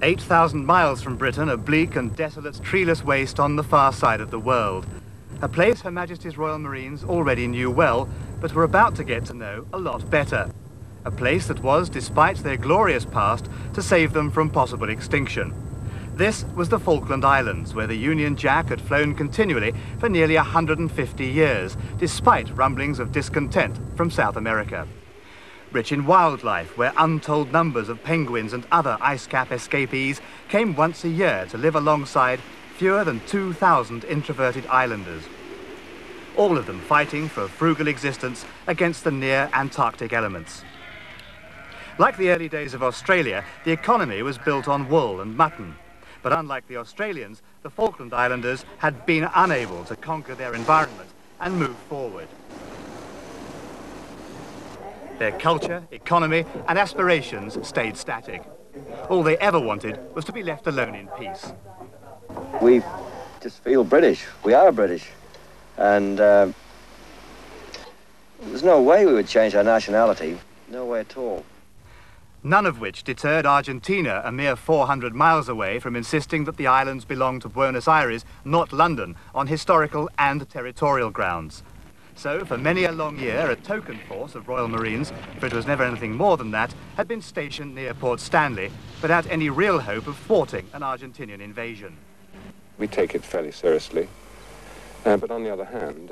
8,000 miles from Britain, a bleak and desolate treeless waste on the far side of the world. A place Her Majesty's Royal Marines already knew well, but were about to get to know a lot better. A place that was, despite their glorious past, to save them from possible extinction. This was the Falkland Islands, where the Union Jack had flown continually for nearly 150 years, despite rumblings of discontent from South America. Rich in wildlife, where untold numbers of penguins and other ice cap escapees came once a year to live alongside fewer than 2,000 introverted islanders. All of them fighting for a frugal existence against the near Antarctic elements. Like the early days of Australia, the economy was built on wool and mutton. But unlike the Australians, the Falkland Islanders had been unable to conquer their environment and move forward. Their culture, economy and aspirations stayed static. All they ever wanted was to be left alone in peace. We just feel British. We are British. And there's no way we would change our nationality. No way at all. None of which deterred Argentina, a mere 400 miles away, from insisting that the islands belong to Buenos Aires, not London, on historical and territorial grounds. So, for many a long year, a token force of Royal Marines, for it was never anything more than that, had been stationed near Port Stanley, without any real hope of thwarting an Argentinian invasion. We take it fairly seriously, but on the other hand,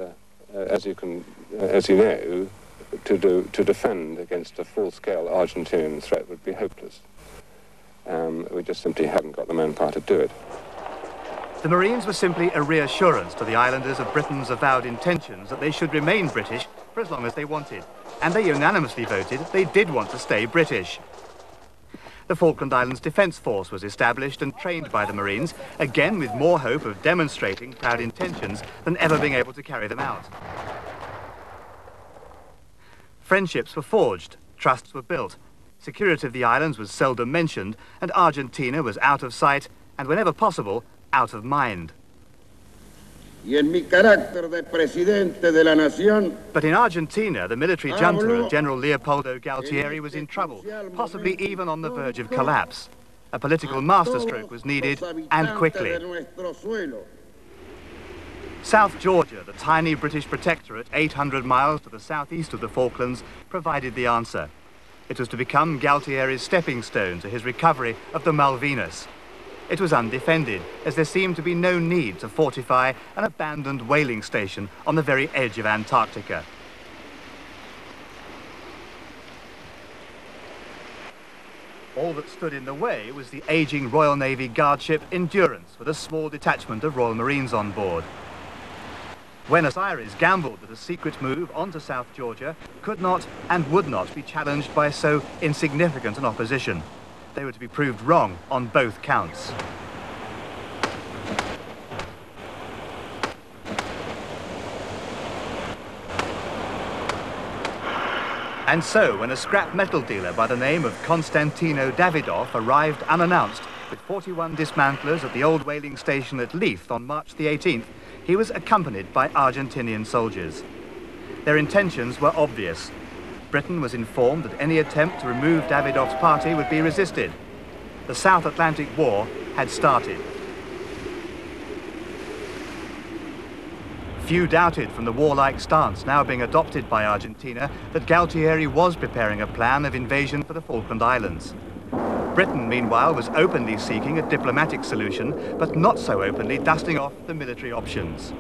as you know, to defend against a full-scale Argentinian threat would be hopeless. We just simply hadn't got the manpower to do it. The Marines were simply a reassurance to the islanders of Britain's avowed intentions that they should remain British for as long as they wanted. And they unanimously voted they did want to stay British. The Falkland Islands Defence Force was established and trained by the Marines, again with more hope of demonstrating proud intentions than ever being able to carry them out. Friendships were forged, trusts were built, security of the islands was seldom mentioned, and Argentina was out of sight and, whenever possible, out of mind. But in Argentina, the military junta of General Leopoldo Galtieri was in trouble, possibly even on the verge of collapse. A political masterstroke was needed, and quickly. South Georgia, the tiny British protectorate 800 miles to the southeast of the Falklands, provided the answer. It was to become Galtieri's stepping stone to his recovery of the Malvinas. It was undefended, as there seemed to be no need to fortify an abandoned whaling station on the very edge of Antarctica. All that stood in the way was the aging Royal Navy guard ship Endurance, with a small detachment of Royal Marines on board. Buenos Aires gambled that a secret move onto South Georgia could not and would not be challenged by so insignificant an opposition. They were to be proved wrong on both counts. And so, when a scrap metal dealer by the name of Konstantino Davidoff arrived unannounced with 41 dismantlers at the old whaling station at Leith on March the 18th, he was accompanied by Argentinian soldiers. Their intentions were obvious. Britain was informed that any attempt to remove Davidoff's party would be resisted. The South Atlantic War had started. Few doubted from the warlike stance now being adopted by Argentina that Galtieri was preparing a plan of invasion for the Falkland Islands. Britain, meanwhile, was openly seeking a diplomatic solution, but not so openly dusting off the military options.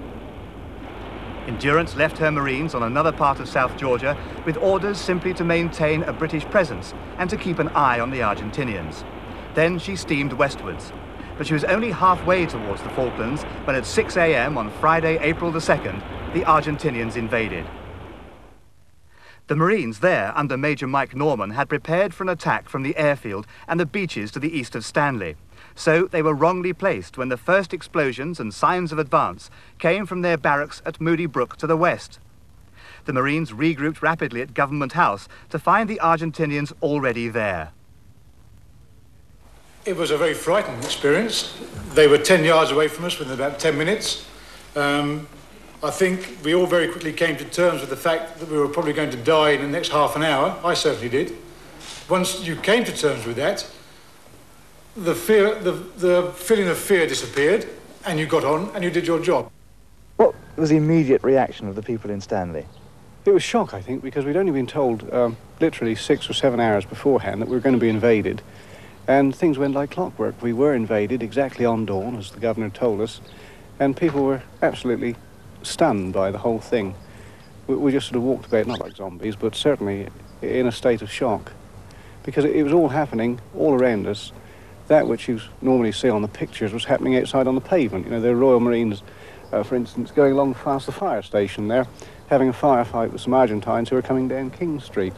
Endurance left her Marines on another part of South Georgia with orders simply to maintain a British presence and to keep an eye on the Argentinians. Then she steamed westwards. But she was only halfway towards the Falklands when at 6 a.m. on Friday, April the 2nd, the Argentinians invaded. The Marines there, under Major Mike Norman, had prepared for an attack from the airfield and the beaches to the east of Stanley. So they were wrongly placed when the first explosions and signs of advance came from their barracks at Moody Brook to the west. The Marines regrouped rapidly at Government House to find the Argentinians already there. It was a very frightening experience. They were 10 yards away from us within about 10 minutes. I think we all very quickly came to terms with the fact that we were probably going to die in the next half an hour. I certainly did. Once you came to terms with that, the feeling of fear disappeared, and you got on and you did your job. What was the immediate reaction of the people in Stanley? It was shock, I think, because we'd only been told literally 6 or 7 hours beforehand that we were going to be invaded, and things went like clockwork. We were invaded exactly on dawn, as the governor told us, and people were absolutely stunned by the whole thing. We just sort of walked about, not like zombies, but certainly in a state of shock, because it was all happening all around us. That which you normally see on the pictures was happening outside on the pavement. You know, the Royal Marines, for instance, going along past the fire station there, having a firefight with some Argentines who were coming down King Street.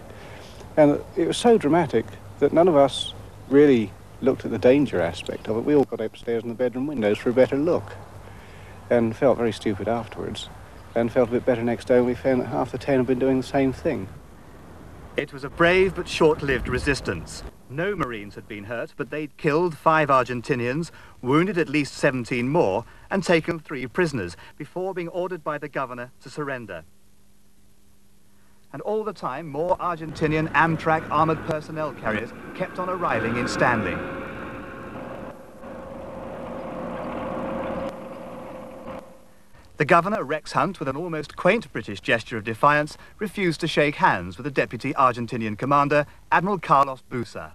And it was so dramatic that none of us really looked at the danger aspect of it. We all got upstairs in the bedroom windows for a better look, and felt very stupid afterwards, and felt a bit better next day when we found that half the town had been doing the same thing. It was a brave but short-lived resistance. No Marines had been hurt, but they'd killed 5 Argentinians, wounded at least 17 more, and taken 3 prisoners before being ordered by the governor to surrender. And all the time, more Argentinian Amtrak armoured personnel carriers kept on arriving in Stanley. The governor, Rex Hunt, with an almost quaint British gesture of defiance, refused to shake hands with the deputy Argentinian commander, Admiral Carlos Busa.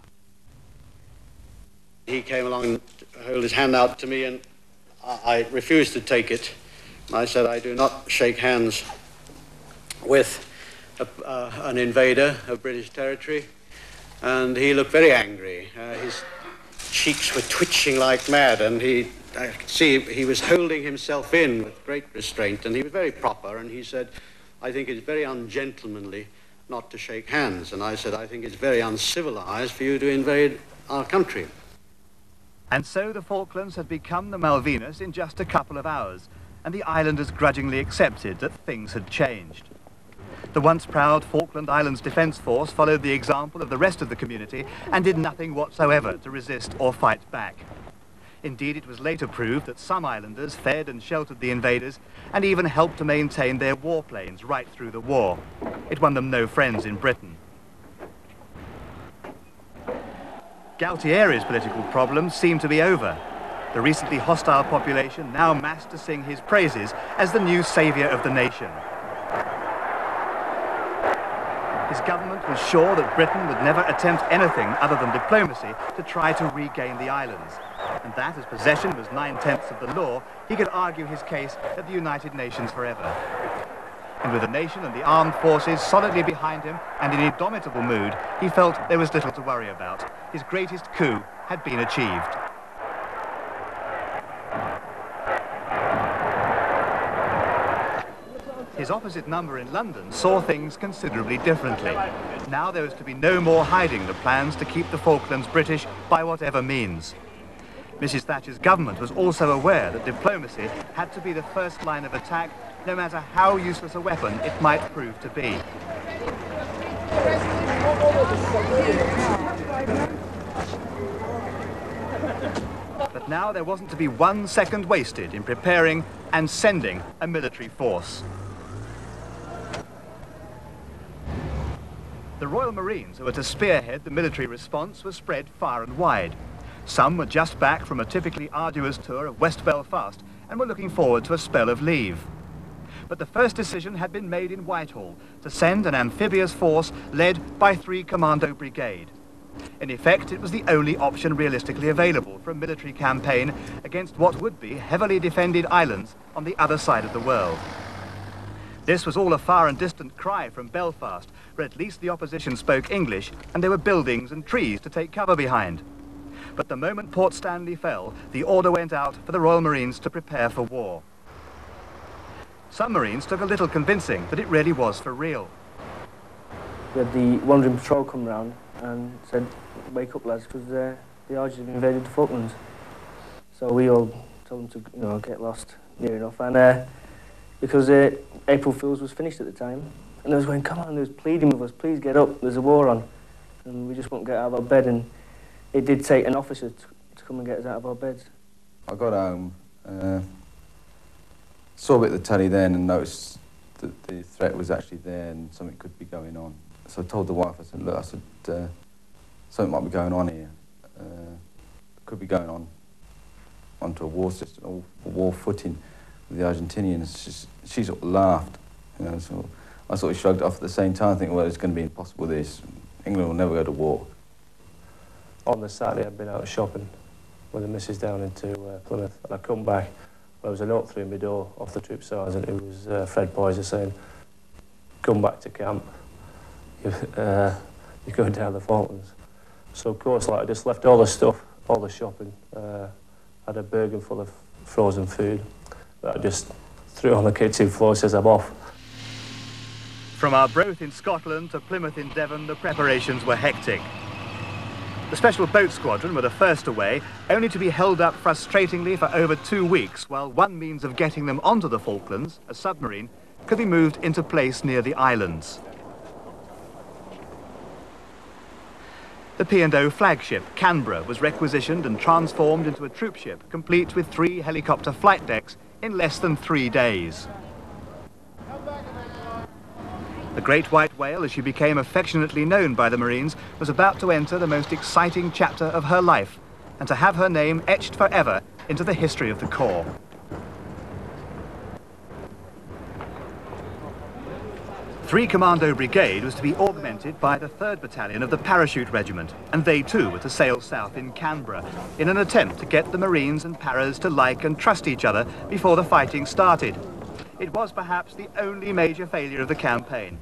He came along and held his hand out to me, and I refused to take it. I said, I do not shake hands with an invader of British territory. And he looked very angry. His cheeks were twitching like mad, and I could see he was holding himself in with great restraint, and he was very proper, and he said, I think it's very ungentlemanly not to shake hands. And I said, I think it's very uncivilized for you to invade our country. And so the Falklands had become the Malvinas in just a couple of hours, and the islanders grudgingly accepted that things had changed. The once proud Falkland Islands Defence Force followed the example of the rest of the community and did nothing whatsoever to resist or fight back. Indeed, it was later proved that some islanders fed and sheltered the invaders and even helped to maintain their warplanes right through the war. It won them no friends in Britain. Galtieri's political problems seemed to be over. The recently hostile population now massed to sing his praises as the new saviour of the nation. His government was sure that Britain would never attempt anything other than diplomacy to try to regain the islands, and that, as possession was 9/10 of the law, he could argue his case at the United Nations forever. And with the nation and the armed forces solidly behind him and in indomitable mood, he felt there was little to worry about. His greatest coup had been achieved. His opposite number in London saw things considerably differently. Now there was to be no more hiding the plans to keep the Falklands British by whatever means. Mrs. Thatcher's government was also aware that diplomacy had to be the first line of attack, no matter how useless a weapon it might prove to be. But now there wasn't to be 1 second wasted in preparing and sending a military force. The Royal Marines who were to spearhead the military response were spread far and wide. Some were just back from a typically arduous tour of West Belfast and were looking forward to a spell of leave. But the first decision had been made in Whitehall to send an amphibious force led by 3 Commando Brigade. In effect, it was the only option realistically available for a military campaign against what would be heavily defended islands on the other side of the world. This was all a far and distant cry from Belfast, where at least the opposition spoke English and there were buildings and trees to take cover behind. But the moment Port Stanley fell, the order went out for the Royal Marines to prepare for war. Some Marines took a little convincing that it really was for real. We had the Wandering Patrol come round and said, wake up lads, because the Argies have invaded the Falklands. So we all told them to, get lost near enough. And because April Fools was finished at the time, and they was going, come on, they was pleading with us, please get up, there's a war on. And we just wouldn't get out of our bed, and it did take an officer to come and get us out of our beds. I got home, saw a bit of the telly then and noticed that the threat was actually there and something could be going on. So I told the wife, I said, look, something might be going on here. could be going on onto a war system, or war footing with the Argentinians. She sort of laughed, you know, so I sort of shrugged off at the same time, thinking, well, it's going to be impossible, this. England will never go to war. On the Saturday, I'd been out shopping with the missus down into Plymouth, and I come back, there was a note through my door off the troop sergeant. It was Fred Poyser saying, come back to camp, you're going down the Falklands. So of course, like, I just left all the stuff, all the shopping, had a burger full of frozen food that I just threw on the kitchen floor, says I'm off. From Arbroath in Scotland to Plymouth in Devon, the preparations were hectic. The Special Boat Squadron were the first away, only to be held up frustratingly for over 2 weeks, while one means of getting them onto the Falklands, a submarine, could be moved into place near the islands. The P&O flagship, Canberra, was requisitioned and transformed into a troopship, complete with 3 helicopter flight decks in less than 3 days. The Great White Whale, as she became affectionately known by the Marines, was about to enter the most exciting chapter of her life, and to have her name etched forever into the history of the Corps. Three Commando Brigade was to be augmented by the 3rd Battalion of the Parachute Regiment, and they too were to sail south in Canberra, in an attempt to get the Marines and Paras to like and trust each other before the fighting started. It was perhaps the only major failure of the campaign.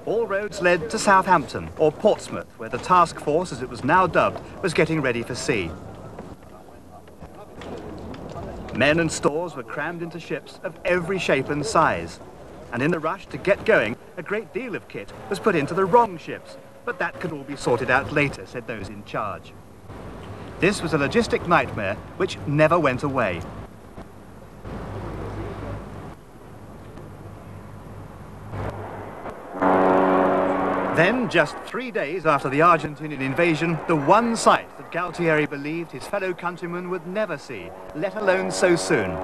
All roads led to Southampton, or Portsmouth, where the task force, as it was now dubbed, was getting ready for sea. Men and stores were crammed into ships of every shape and size. And in the rush to get going, a great deal of kit was put into the wrong ships. But that could all be sorted out later, said those in charge. This was a logistic nightmare which never went away. Then, just 3 days after the Argentinian invasion, the one sight that Galtieri believed his fellow countrymen would never see, let alone so soon.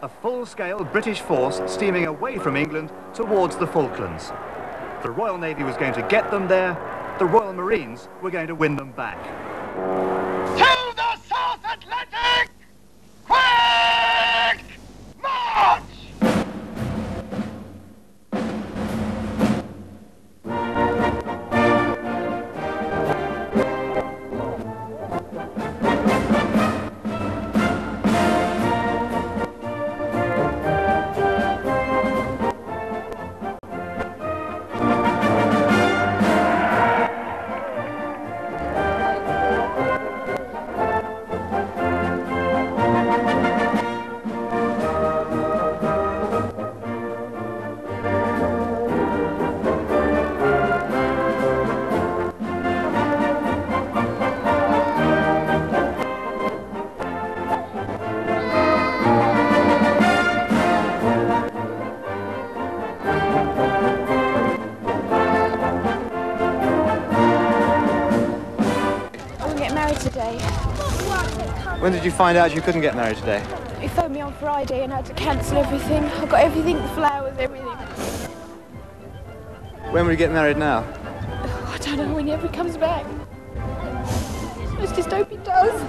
A full-scale British force steaming away from England towards the Falklands. The Royal Navy was going to get them there, the Royal Marines were going to win them back. To the South Atlantic! Quick! March! When did you find out you couldn't get married today? He phoned me on Friday and I had to cancel everything. I got everything, the flowers, everything. When will you get married now? Oh, I don't know, whenever he comes back. Let's just hope he does.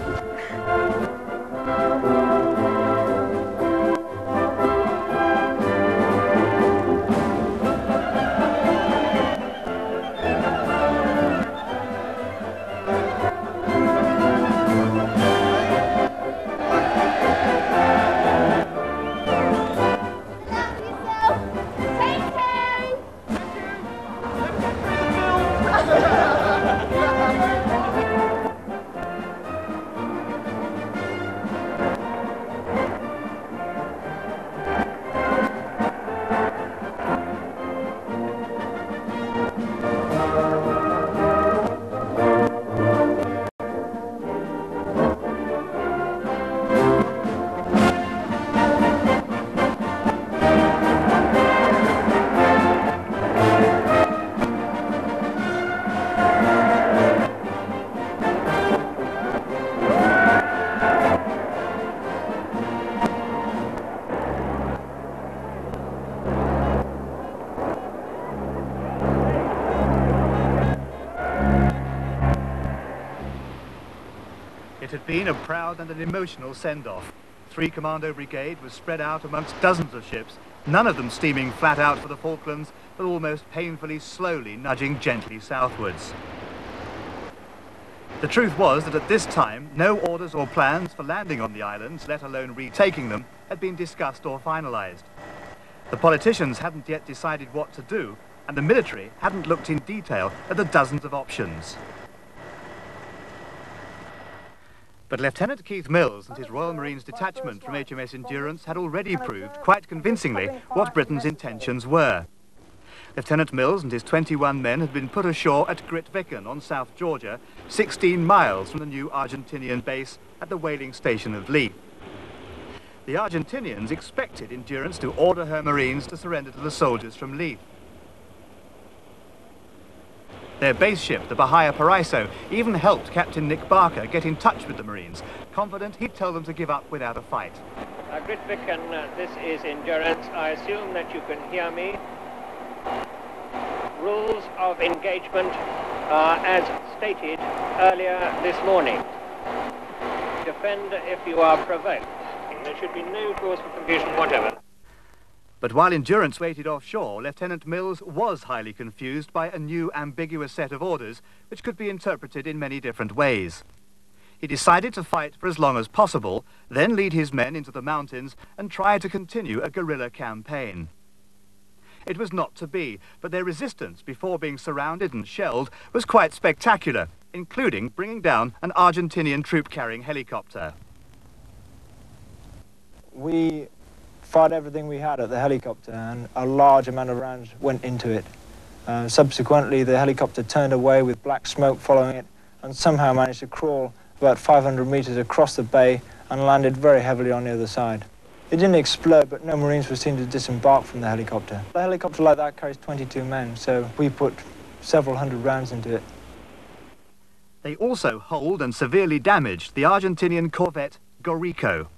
been a proud and an emotional send-off. 3 Commando Brigade was spread out amongst dozens of ships, none of them steaming flat out for the Falklands, but almost painfully slowly nudging gently southwards. The truth was that at this time, no orders or plans for landing on the islands, let alone retaking them, had been discussed or finalised. The politicians hadn't yet decided what to do, and the military hadn't looked in detail at the dozens of options. But Lieutenant Keith Mills and his Royal Marines detachment from HMS Endurance had already proved, quite convincingly, what Britain's intentions were. Lieutenant Mills and his 21 men had been put ashore at Grytviken on South Georgia, 16 miles from the new Argentinian base at the whaling station of Leith. The Argentinians expected Endurance to order her Marines to surrender to the soldiers from Leith. Their base ship, the Bahia Paraiso, even helped Captain Nick Barker get in touch with the Marines, confident he'd tell them to give up without a fight. Grytviken, this is Endurance. I assume that you can hear me. Rules of engagement as stated earlier this morning. Defend if you are provoked. There should be no cause for confusion whatever. But while Endurance waited offshore, Lieutenant Mills was highly confused by a new ambiguous set of orders which could be interpreted in many different ways. He decided to fight for as long as possible, then lead his men into the mountains and try to continue a guerrilla campaign. It was not to be, but their resistance before being surrounded and shelled was quite spectacular, including bringing down an Argentinian troop-carrying helicopter. We fired everything we had at the helicopter, and a large amount of rounds went into it. Subsequently, the helicopter turned away with black smoke following it, and somehow managed to crawl about 500 meters across the bay and landed very heavily on the other side. It didn't explode, but no Marines were seen to disembark from the helicopter. A helicopter like that carries 22 men, so we put several hundred rounds into it. They also holed and severely damaged the Argentinian corvette Gorico.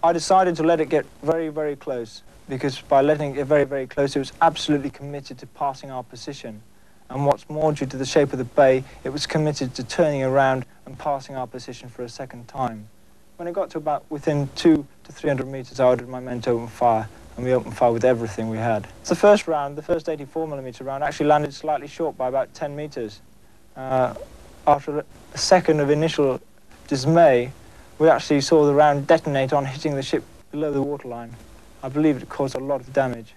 I decided to let it get very, very close, because by letting it get very, very close, it was absolutely committed to passing our position. And what's more, due to the shape of the bay, it was committed to turning around and passing our position for a second time. When it got to about within 200 to 300 meters, I ordered my men to open fire, and we opened fire with everything we had. The first round, the first 84mm round, actually landed slightly short by about 10 meters. After a second of initial dismay, we actually saw the round detonate on hitting the ship below the waterline. I believe it caused a lot of damage.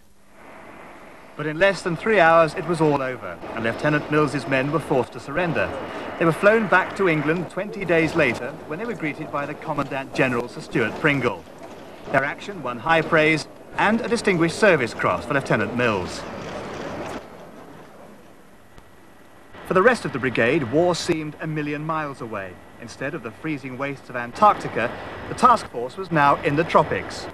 But in less than 3 hours, it was all over, and Lieutenant Mills's men were forced to surrender. They were flown back to England 20 days later, when they were greeted by the Commandant General, Sir Stuart Pringle. Their action won high praise and a Distinguished Service Cross for Lieutenant Mills. For the rest of the brigade, war seemed a million miles away. Instead of the freezing wastes of Antarctica, the task force was now in the tropics.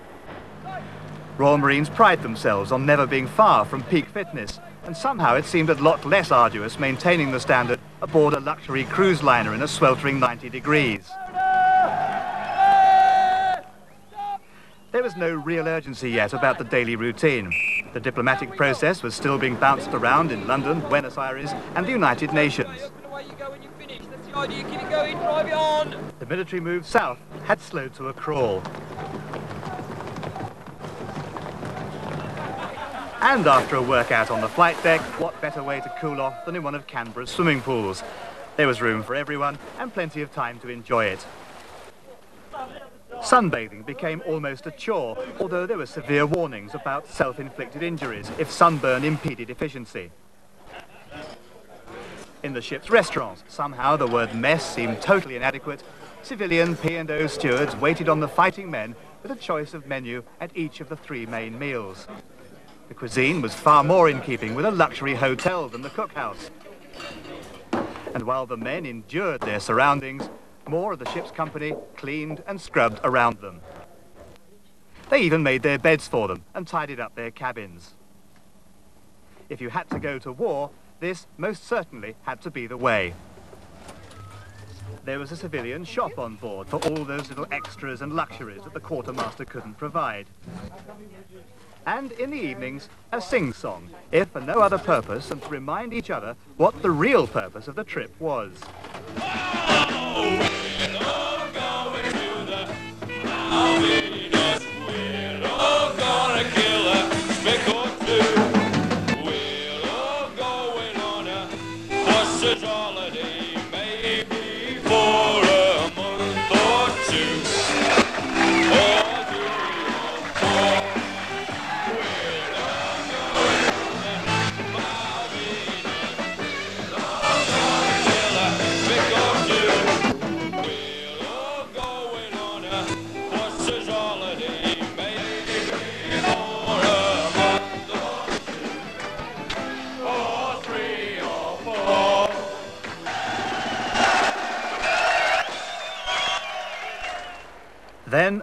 Royal Marines pride themselves on never being far from peak fitness, and somehow it seemed a lot less arduous maintaining the standard aboard a luxury cruise liner in a sweltering 90 degrees. There was no real urgency yet about the daily routine. The diplomatic process was still being bounced around in London, Buenos Aires, and the United Nations. The military move south had slowed to a crawl. And after a workout on the flight deck, what better way to cool off than in one of Canberra's swimming pools? There was room for everyone and plenty of time to enjoy it. Sunbathing became almost a chore, although there were severe warnings about self-inflicted injuries if sunburn impeded efficiency. In the ship's restaurants, somehow the word mess seemed totally inadequate. Civilian P&O stewards waited on the fighting men with a choice of menu at each of the 3 main meals. The cuisine was far more in keeping with a luxury hotel than the cookhouse. And while the men endured their surroundings, more of the ship's company cleaned and scrubbed around them. They even made their beds for them and tidied up their cabins. If you had to go to war, this most certainly had to be the way. There was a civilian shop on board for all those little extras and luxuries that the quartermaster couldn't provide. And in the evenings, a sing-song, if for no other purpose than to remind each other what the real purpose of the trip was.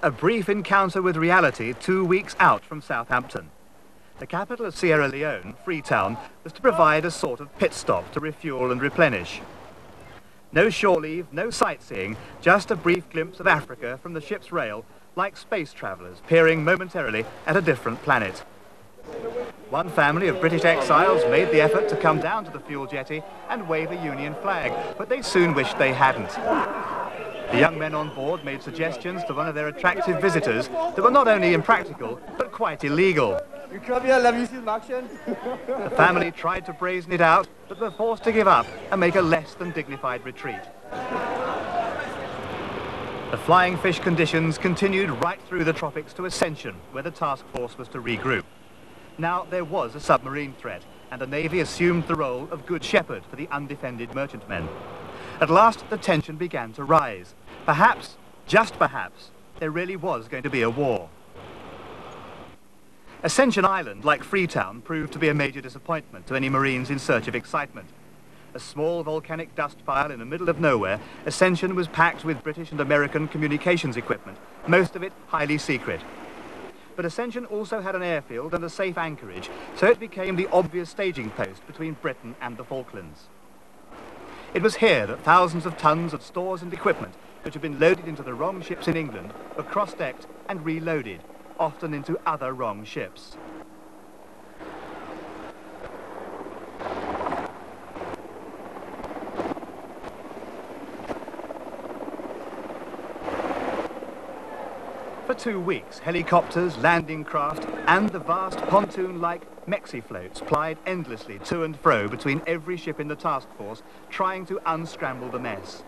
a brief encounter with reality 2 weeks out from Southampton. The capital of Sierra Leone, Freetown, was to provide a sort of pit stop to refuel and replenish. No shore leave, no sightseeing, just a brief glimpse of Africa from the ship's rail, like space travellers peering momentarily at a different planet. One family of British exiles made the effort to come down to the fuel jetty and wave a Union flag, but they soon wished they hadn't. The young men on board made suggestions to one of their attractive visitors that were not only impractical, but quite illegal. The family tried to brazen it out, but were forced to give up and make a less than dignified retreat. The flying fish conditions continued right through the tropics to Ascension, where the task force was to regroup. Now, there was a submarine threat, and the Navy assumed the role of Good Shepherd for the undefended merchantmen. At last, the tension began to rise. Perhaps, just perhaps, there really was going to be a war. Ascension Island, like Freetown, proved to be a major disappointment to any Marines in search of excitement. A small volcanic dust pile in the middle of nowhere, Ascension was packed with British and American communications equipment, most of it highly secret. But Ascension also had an airfield and a safe anchorage, so it became the obvious staging post between Britain and the Falklands. It was here that thousands of tons of stores and equipment, which had been loaded into the wrong ships in England, were cross-decked and reloaded, often into other wrong ships. For 2 weeks, helicopters, landing craft, and the vast pontoon-like Mexi-floats plied endlessly to and fro between every ship in the task force, trying to unscramble the mess.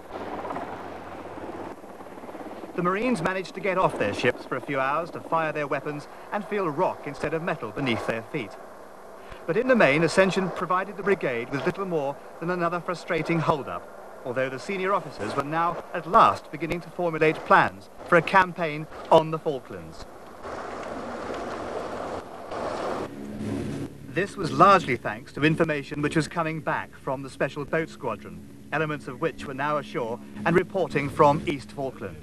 The Marines managed to get off their ships for a few hours to fire their weapons and feel rock instead of metal beneath their feet. But in the main, Ascension provided the brigade with little more than another frustrating hold-up, although the senior officers were now at last beginning to formulate plans for a campaign on the Falklands. This was largely thanks to information which was coming back from the Special Boat Squadron, elements of which were now ashore and reporting from East Falkland.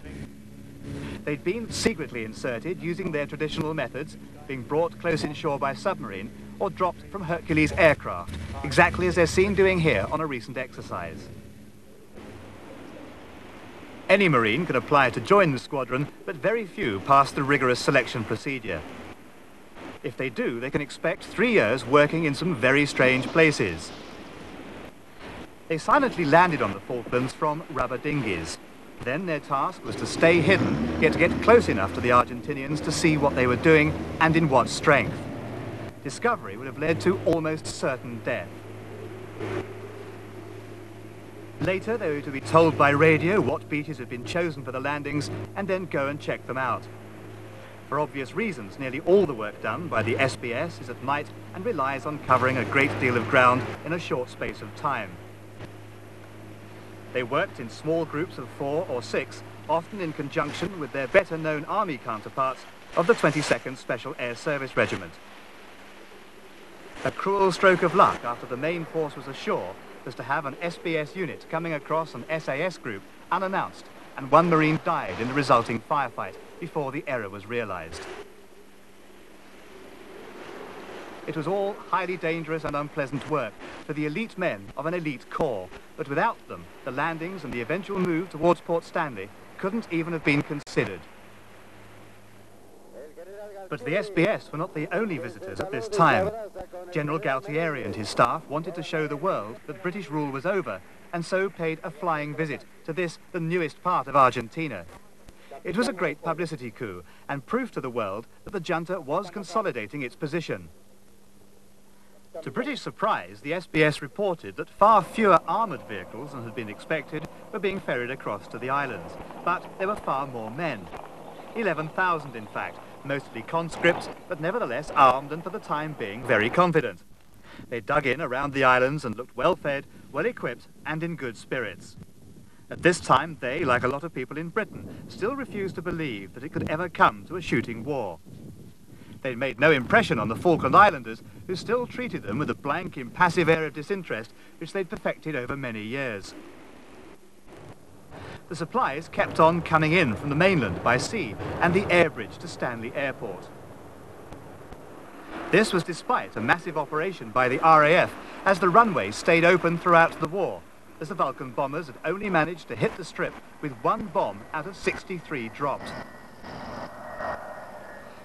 They'd been secretly inserted using their traditional methods, being brought close inshore by submarine or dropped from Hercules aircraft, exactly as they're seen doing here on a recent exercise. Any Marine can apply to join the squadron, but very few pass the rigorous selection procedure. If they do, they can expect 3 years working in some very strange places. They silently landed on the Falklands from rubber dinghies. Then their task was to stay hidden, yet to get close enough to the Argentinians to see what they were doing and in what strength. Discovery would have led to almost certain death. Later, they were to be told by radio what beaches had been chosen for the landings and then go and check them out. For obvious reasons, nearly all the work done by the SBS is at night and relies on covering a great deal of ground in a short space of time. They worked in small groups of 4 or 6, often in conjunction with their better-known army counterparts of the 22nd Special Air Service Regiment. A cruel stroke of luck after the main force was ashore was to have an SBS unit coming across an SAS group unannounced, and 1 Marine died in the resulting firefight before the error was realized. It was all highly dangerous and unpleasant work for the elite men of an elite corps, but without them, the landings and the eventual move towards Port Stanley couldn't even have been considered. But the SBS were not the only visitors at this time. General Galtieri and his staff wanted to show the world that British rule was over, and so paid a flying visit to this, the newest part of Argentina. It was a great publicity coup, and proof to the world that the junta was consolidating its position. To British surprise, the SBS reported that far fewer armoured vehicles than had been expected were being ferried across to the islands, but there were far more men. 11,000 in fact, mostly conscripts, but nevertheless armed and for the time being very confident. They dug in around the islands and looked well-fed, well-equipped and in good spirits. At this time they, like a lot of people in Britain, still refused to believe that it could ever come to a shooting war. They made no impression on the Falkland Islanders, who still treated them with a blank, impassive air of disinterest which they'd perfected over many years. the supplies kept on coming in from the mainland by sea and the air bridge to Stanley Airport. This was despite a massive operation by the RAF, as the runway stayed open throughout the war, as the Vulcan bombers had only managed to hit the strip with one bomb out of 63 dropped.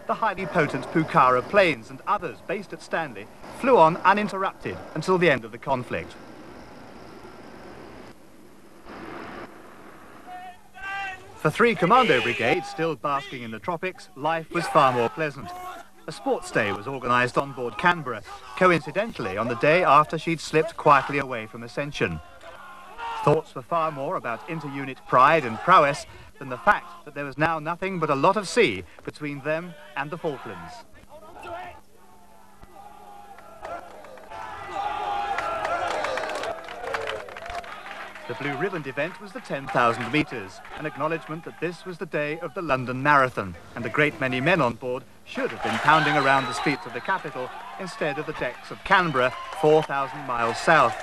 The highly potent Pucara planes and others based at Stanley flew on uninterrupted until the end of the conflict. For 3 Commando brigades still basking in the tropics, life was far more pleasant. A sports day was organised on board Canberra, coincidentally on the day after she'd slipped quietly away from Ascension. Thoughts were far more about inter-unit pride and prowess than the fact that there was now nothing but a lot of sea between them and the Falklands. The blue-ribboned event was the 10,000 metres, an acknowledgement that this was the day of the London Marathon, and a great many men on board should have been pounding around the streets of the capital instead of the decks of Canberra, 4,000 miles south.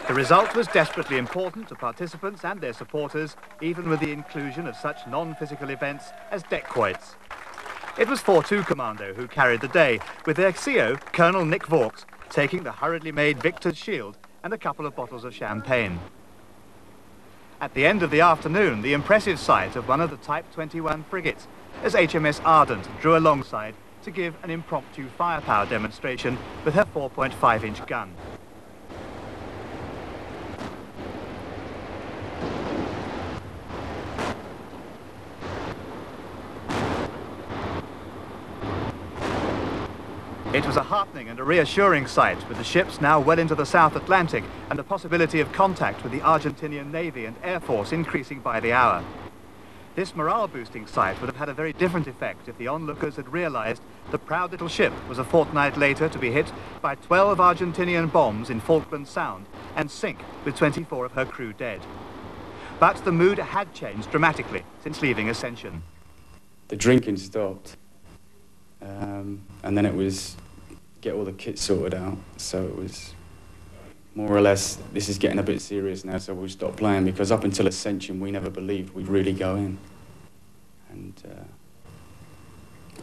The result was desperately important to participants and their supporters, even with the inclusion of such non-physical events as deck quoits. It was 4-2 Commando who carried the day, with their CO, Colonel Nick Vaux, taking the hurriedly made Victor's Shield and a couple of bottles of champagne. At the end of the afternoon, the impressive sight of one of the Type 21 frigates, as HMS Ardent drew alongside to give an impromptu firepower demonstration with her 4.5-inch gun. It was a heartening and a reassuring sight, with the ships now well into the South Atlantic and the possibility of contact with the Argentinian Navy and Air Force increasing by the hour. This morale-boosting sight would have had a very different effect if the onlookers had realised the proud little ship was a fortnight later to be hit by 12 Argentinian bombs in Falklands Sound and sink with 24 of her crew dead. But the mood had changed dramatically since leaving Ascension. The drinking stopped, and then it was get all the kit sorted out, so it was more or less, this is getting a bit serious now, so we'll stop playing, because up until Ascension we never believed we'd really go in. And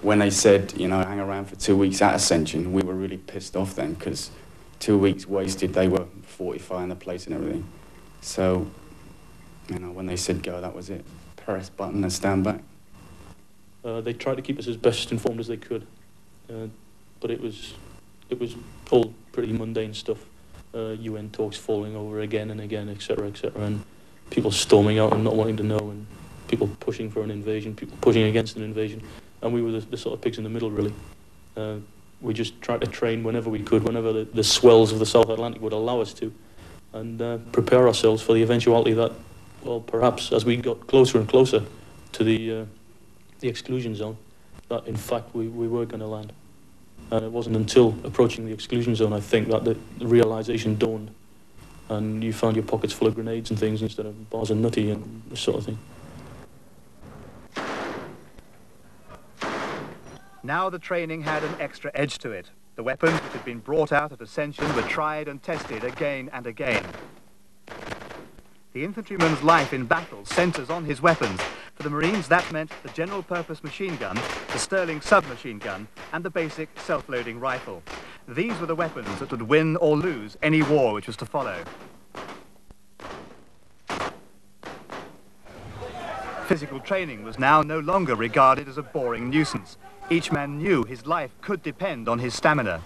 when they said, you know, hang around for 2 weeks at Ascension, we were really pissed off then, because 2 weeks wasted, they were fortifying the place and everything. So, you know, when they said go, that was it. Press button and stand back. They tried to keep us as best informed as they could, but it was all pretty mundane stuff. UN talks falling over again and again, etc., and people storming out and not wanting to know, and people pushing for an invasion, people pushing against an invasion, and we were the sort of pigs in the middle, really. We just tried to train whenever we could, whenever the swells of the South Atlantic would allow us to, and prepare ourselves for the eventuality that, well, perhaps as we got closer and closer to the exclusion zone, that in fact we were going to land. And it wasn't until approaching the exclusion zone, I think, that the realisation dawned, and you found your pockets full of grenades and things instead of bars of nutty and this sort of thing. Now the training had an extra edge to it. The weapons which had been brought out at Ascension were tried and tested again and again. The infantryman's life in battle centres on his weapons. For the Marines, that meant the general-purpose machine gun, the Sterling submachine gun, and the basic self-loading rifle. These were the weapons that would win or lose any war which was to follow. Physical training was now no longer regarded as a boring nuisance. Each man knew his life could depend on his stamina.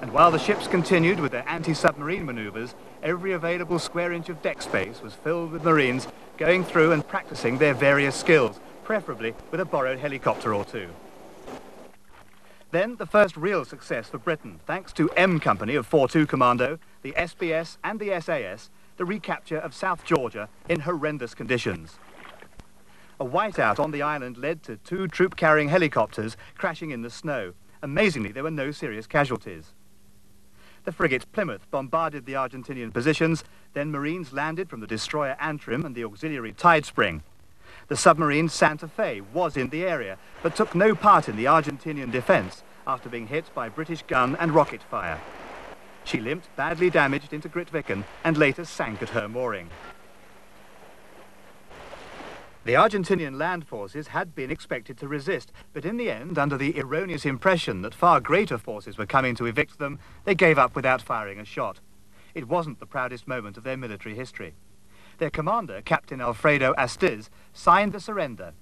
And while the ships continued with their anti-submarine manoeuvres, every available square inch of deck space was filled with Marines going through and practicing their various skills, preferably with a borrowed helicopter or two. Then the first real success for Britain, thanks to M Company of 4-2 Commando, the SBS and the SAS, the recapture of South Georgia in horrendous conditions. A whiteout on the island led to 2 troop-carrying helicopters crashing in the snow. Amazingly, there were no serious casualties. The frigate Plymouth bombarded the Argentinian positions, then Marines landed from the destroyer Antrim and the auxiliary Tidespring. The submarine Santa Fe was in the area, but took no part in the Argentinian defence after being hit by British gun and rocket fire. She limped badly damaged into Grytviken and later sank at her mooring. The Argentinian land forces had been expected to resist, but in the end, under the erroneous impression that far greater forces were coming to evict them, they gave up without firing a shot. It wasn't the proudest moment of their military history. Their commander, Captain Alfredo Astiz, signed the surrender.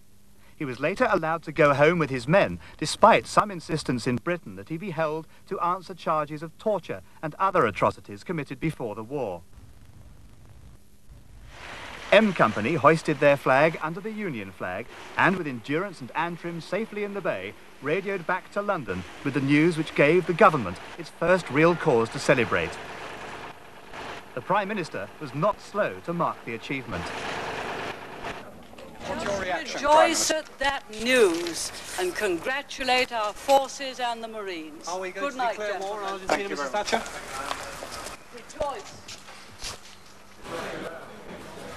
He was later allowed to go home with his men, despite some insistence in Britain that he be held to answer charges of torture and other atrocities committed before the war. M Company hoisted their flag under the Union flag and, with Endurance and Antrim safely in the bay, radioed back to London with the news which gave the government its first real cause to celebrate. The Prime Minister was not slow to mark the achievement. What's your reaction, rejoice at that news and congratulate our forces and the Marines. Are we going Good to night, declare war on gentlemen. Argentina, Mrs. Thatcher? Rejoice.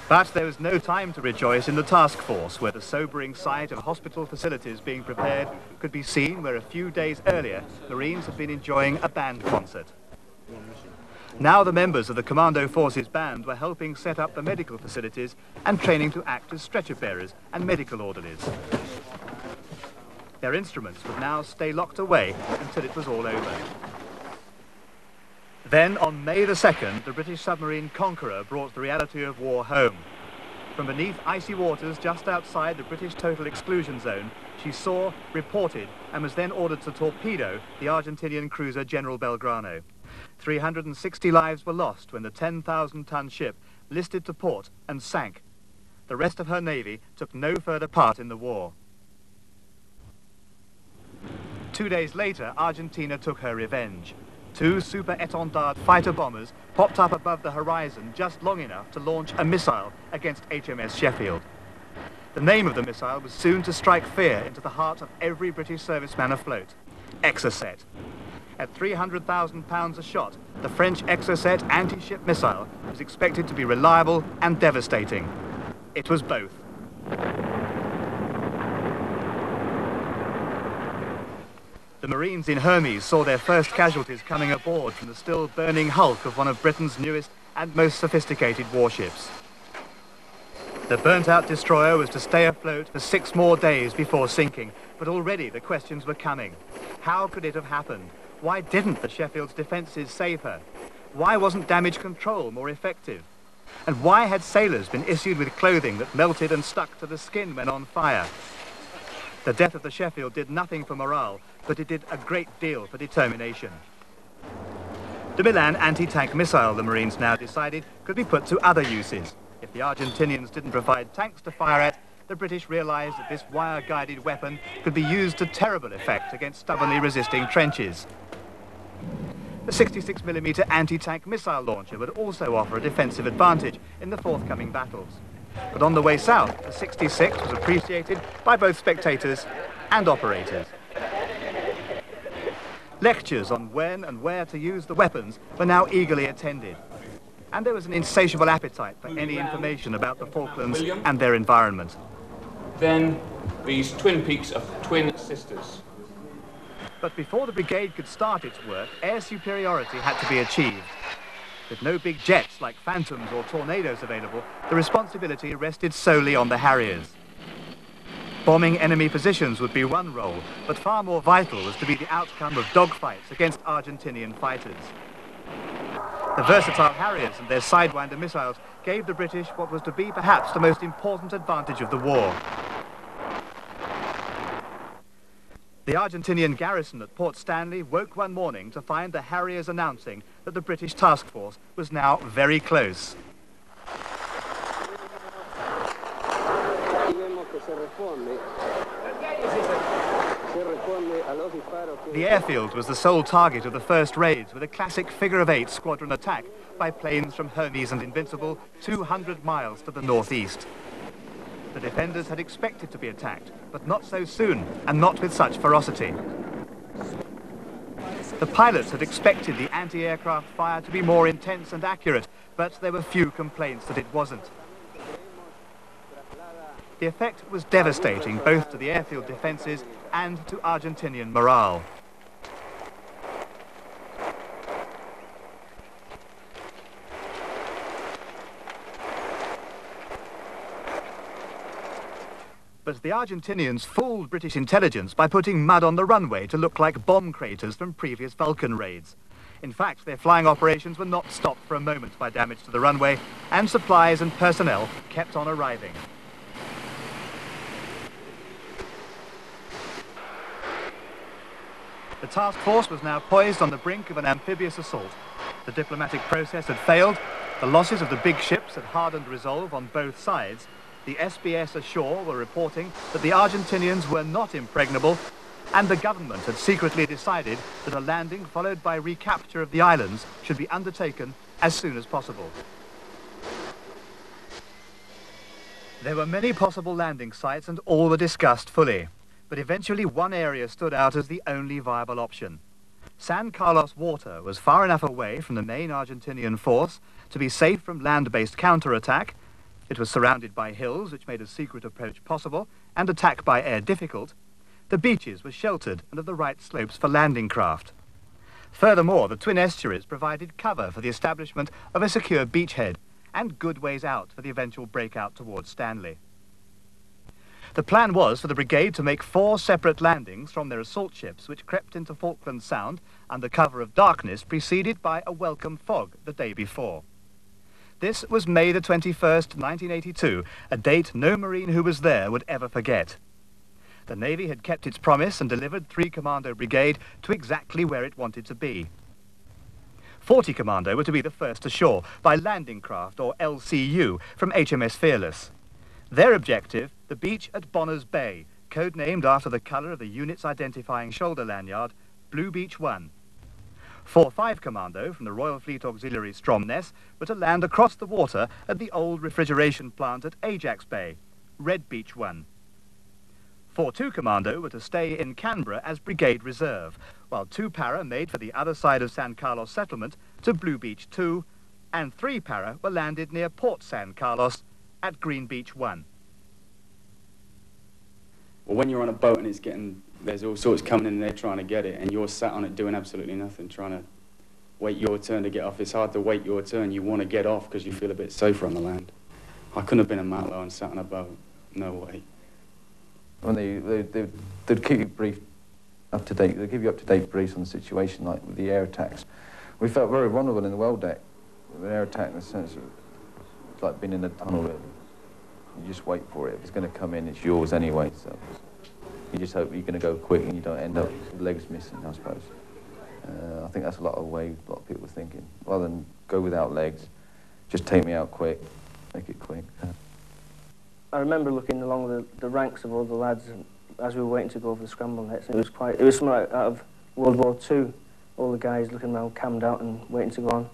But there was no time to rejoice in the task force, where the sobering sight of hospital facilities being prepared could be seen where a few days earlier Marines had been enjoying a band concert. Now the members of the Commando Forces band were helping set up the medical facilities and training to act as stretcher bearers and medical orderlies. Their instruments would now stay locked away until it was all over. Then, on May the 2nd, the British submarine Conqueror brought the reality of war home. From beneath icy waters just outside the British total exclusion zone, she saw, reported, and was then ordered to torpedo the Argentinian cruiser General Belgrano. 360 lives were lost when the 10,000-ton ship listed to port and sank. The rest of her navy took no further part in the war. 2 days later, Argentina took her revenge. 2 super-étendard fighter bombers popped up above the horizon just long enough to launch a missile against HMS Sheffield. The name of the missile was soon to strike fear into the heart of every British serviceman afloat: Exocet. At 300,000 pounds a shot, the French Exocet anti-ship missile was expected to be reliable and devastating. It was both. The Marines in Hermes saw their first casualties coming aboard from the still burning hulk of one of Britain's newest and most sophisticated warships. The burnt-out destroyer was to stay afloat for 6 more days before sinking, but already the questions were coming. How could it have happened? Why didn't the Sheffield's defences save her? Why wasn't damage control more effective? And why had sailors been issued with clothing that melted and stuck to the skin when on fire? The death of the Sheffield did nothing for morale, but it did a great deal for determination. The Milan anti-tank missile, the Marines now decided, could be put to other uses. If the Argentinians didn't provide tanks to fire at, the British realised that this wire-guided weapon could be used to terrible effect against stubbornly resisting trenches. The 66mm anti-tank missile launcher would also offer a defensive advantage in the forthcoming battles. But on the way south, the 66 was appreciated by both spectators and operators. Lectures on when and where to use the weapons were now eagerly attended. And there was an insatiable appetite for any information about the Falklands and their environment. Then these twin peaks of twin sisters. But before the brigade could start its work, air superiority had to be achieved. With no big jets like Phantoms or Tornadoes available, the responsibility rested solely on the Harriers. Bombing enemy positions would be one role, but far more vital was to be the outcome of dogfights against Argentinian fighters. The versatile Harriers and their Sidewinder missiles gave the British what was to be perhaps the most important advantage of the war. The Argentinian garrison at Port Stanley woke one morning to find the Harriers announcing that the British task force was now very close. The airfield was the sole target of the first raids, with a classic figure-of-8 squadron attack by planes from Hermes and Invincible 200 miles to the northeast. The defenders had expected to be attacked, but not so soon, and not with such ferocity. The pilots had expected the anti-aircraft fire to be more intense and accurate, but there were few complaints that it wasn't. The effect was devastating, both to the airfield defences and to Argentinian morale. But the Argentinians fooled British intelligence by putting mud on the runway to look like bomb craters from previous Vulcan raids. In fact, their flying operations were not stopped for a moment by damage to the runway, and supplies and personnel kept on arriving. The task force was now poised on the brink of an amphibious assault. The diplomatic process had failed, the losses of the big ships had hardened resolve on both sides, the SBS ashore were reporting that the Argentinians were not impregnable, and the government had secretly decided that a landing followed by recapture of the islands should be undertaken as soon as possible. There were many possible landing sites and all were discussed fully, but eventually one area stood out as the only viable option. San Carlos water was far enough away from the main Argentinian force to be safe from land-based counterattack. It was surrounded by hills, which made a secret approach possible, and attack by air difficult. The beaches were sheltered and of the right slopes for landing craft. Furthermore, the twin estuaries provided cover for the establishment of a secure beachhead and good ways out for the eventual breakout towards Stanley. The plan was for the brigade to make 4 separate landings from their assault ships, which crept into Falklands Sound under cover of darkness, preceded by a welcome fog the day before. This was May the 21st, 1982, a date no Marine who was there would ever forget. The Navy had kept its promise and delivered 3 Commando Brigade to exactly where it wanted to be. 40 Commando were to be the first ashore by landing craft, or LCU, from HMS Fearless. Their objective, the beach at Bonners Bay, codenamed after the colour of the unit's identifying shoulder lanyard, Blue Beach 1. 4-5 Commando from the Royal Fleet Auxiliary Stromness were to land across the water at the old refrigeration plant at Ajax Bay, Red Beach 1. 4-2 Commando were to stay in Canberra as Brigade Reserve, while 2 para made for the other side of San Carlos settlement to Blue Beach 2, and 3 para were landed near Port San Carlos at Green Beach 1. Well, when you're on a boat and there's all sorts coming in there trying to get it, and you're sat on it doing absolutely nothing, trying to wait your turn to get off. It's hard to wait your turn. You want to get off because you feel a bit safer on the land. I couldn't have been a matlow and sat on a boat. No way. When they'd keep you briefed up to date, they'd give you up-to-date briefs on the situation, like with the air attacks. We felt very vulnerable in the well deck with an air attack, in the sense of it's like being in a tunnel. You just wait for it. If it's going to come in, it's yours anyway. So you just hope you're going to go quick and you don't end up with legs missing, I suppose. I think that's a lot of people were thinking. Rather than go without legs, just take me out quick, make it quick. I remember looking along the ranks of all the lads as we were waiting to go over the scramble nets. It was something like out of World War II. All the guys looking around, cammed out and waiting to go on.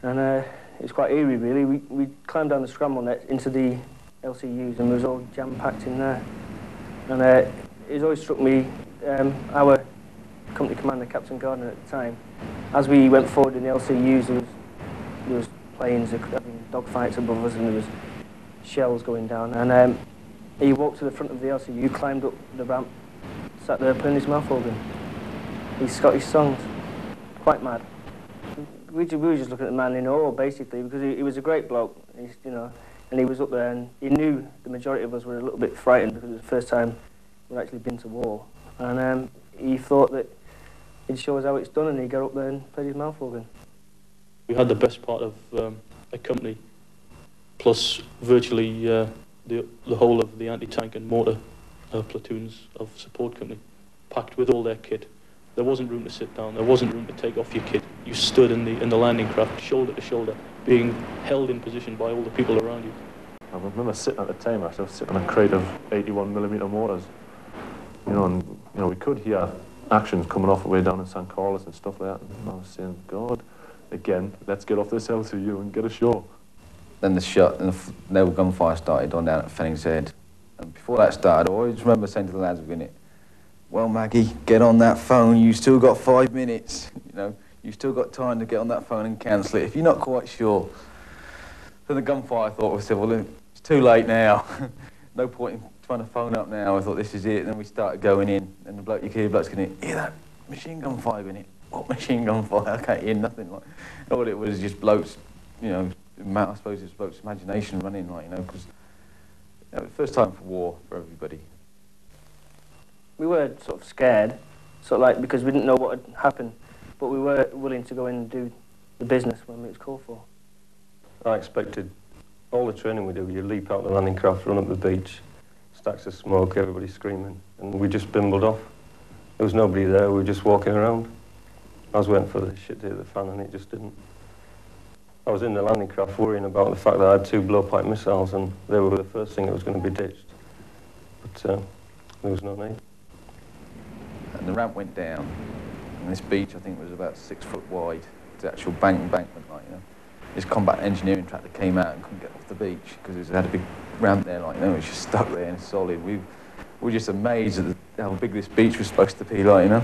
And it was quite eerie, really. We climbed down the scramble net into the LCUs and we was all jam-packed in there. And it always struck me, our company commander, Captain Gardner at the time, as we went forward in the LCUs, there was planes having dogfights above us and there was shells going down. And he walked to the front of the LCU, climbed up the ramp, sat there playing his mouth organ, his Scottish songs. Quite mad. We were just looking at the man in awe, basically, because he was a great bloke, and he was up there, and he knew the majority of us were a little bit frightened because it was the first time we'd actually been to war. And he thought that he'd show us how it's done, and he got up there and played his mouth organ. We had the best part of a company, plus virtually the whole of the anti-tank and mortar platoons of support company, packed with all their kit. There wasn't room to sit down. There wasn't room to take off your kit. You stood in the landing craft, shoulder to shoulder, being held in position by all the people around you. I remember sitting at the time, I was sitting on a crate of 81mm mortars, and we could hear actions coming off the way down in San Carlos and stuff like that. And I was saying, God, again, let's get off this LCU and get ashore. Then the shot and the naval gunfire started on down at Fennings Head, and before that started, I always remember saying to the lads within it, "Well, Maggie, get on that phone. You still got 5 minutes. You've still got time to get on that phone and cancel it if you're not quite sure." Then the gunfire, I thought, we said, well, it's too late now. No point in trying to phone up now. I thought, this is it. And then we started going in, and the bloke, you hear blokes going, hear that machine gun fire in it? What machine gun fire? I can't hear nothing. All it was just blokes, I suppose it was blokes' imagination running, because First time for war for everybody. We were sort of scared, sort of like because we didn't know what had happened, but we were willing to go in and do the business when it was called for. I expected all the training we do, you leap out the landing craft, run up the beach, stacks of smoke, everybody screaming, and we just bimbled off. There was nobody there, we were just walking around. I was waiting for the shit to hit the fan and it just didn't. I was in the landing craft worrying about the fact that I had 2 blowpipe missiles and they were the first thing that was going to be ditched. But there was no need. And the ramp went down, and this beach, I think, was about 6 foot wide. The actual embankment, like, you know. This combat engineering tractor came out and couldn't get off the beach because it had a big ramp there, like, you know, it was just stuck there and solid. We were just amazed at how big this beach was supposed to be, like, you know.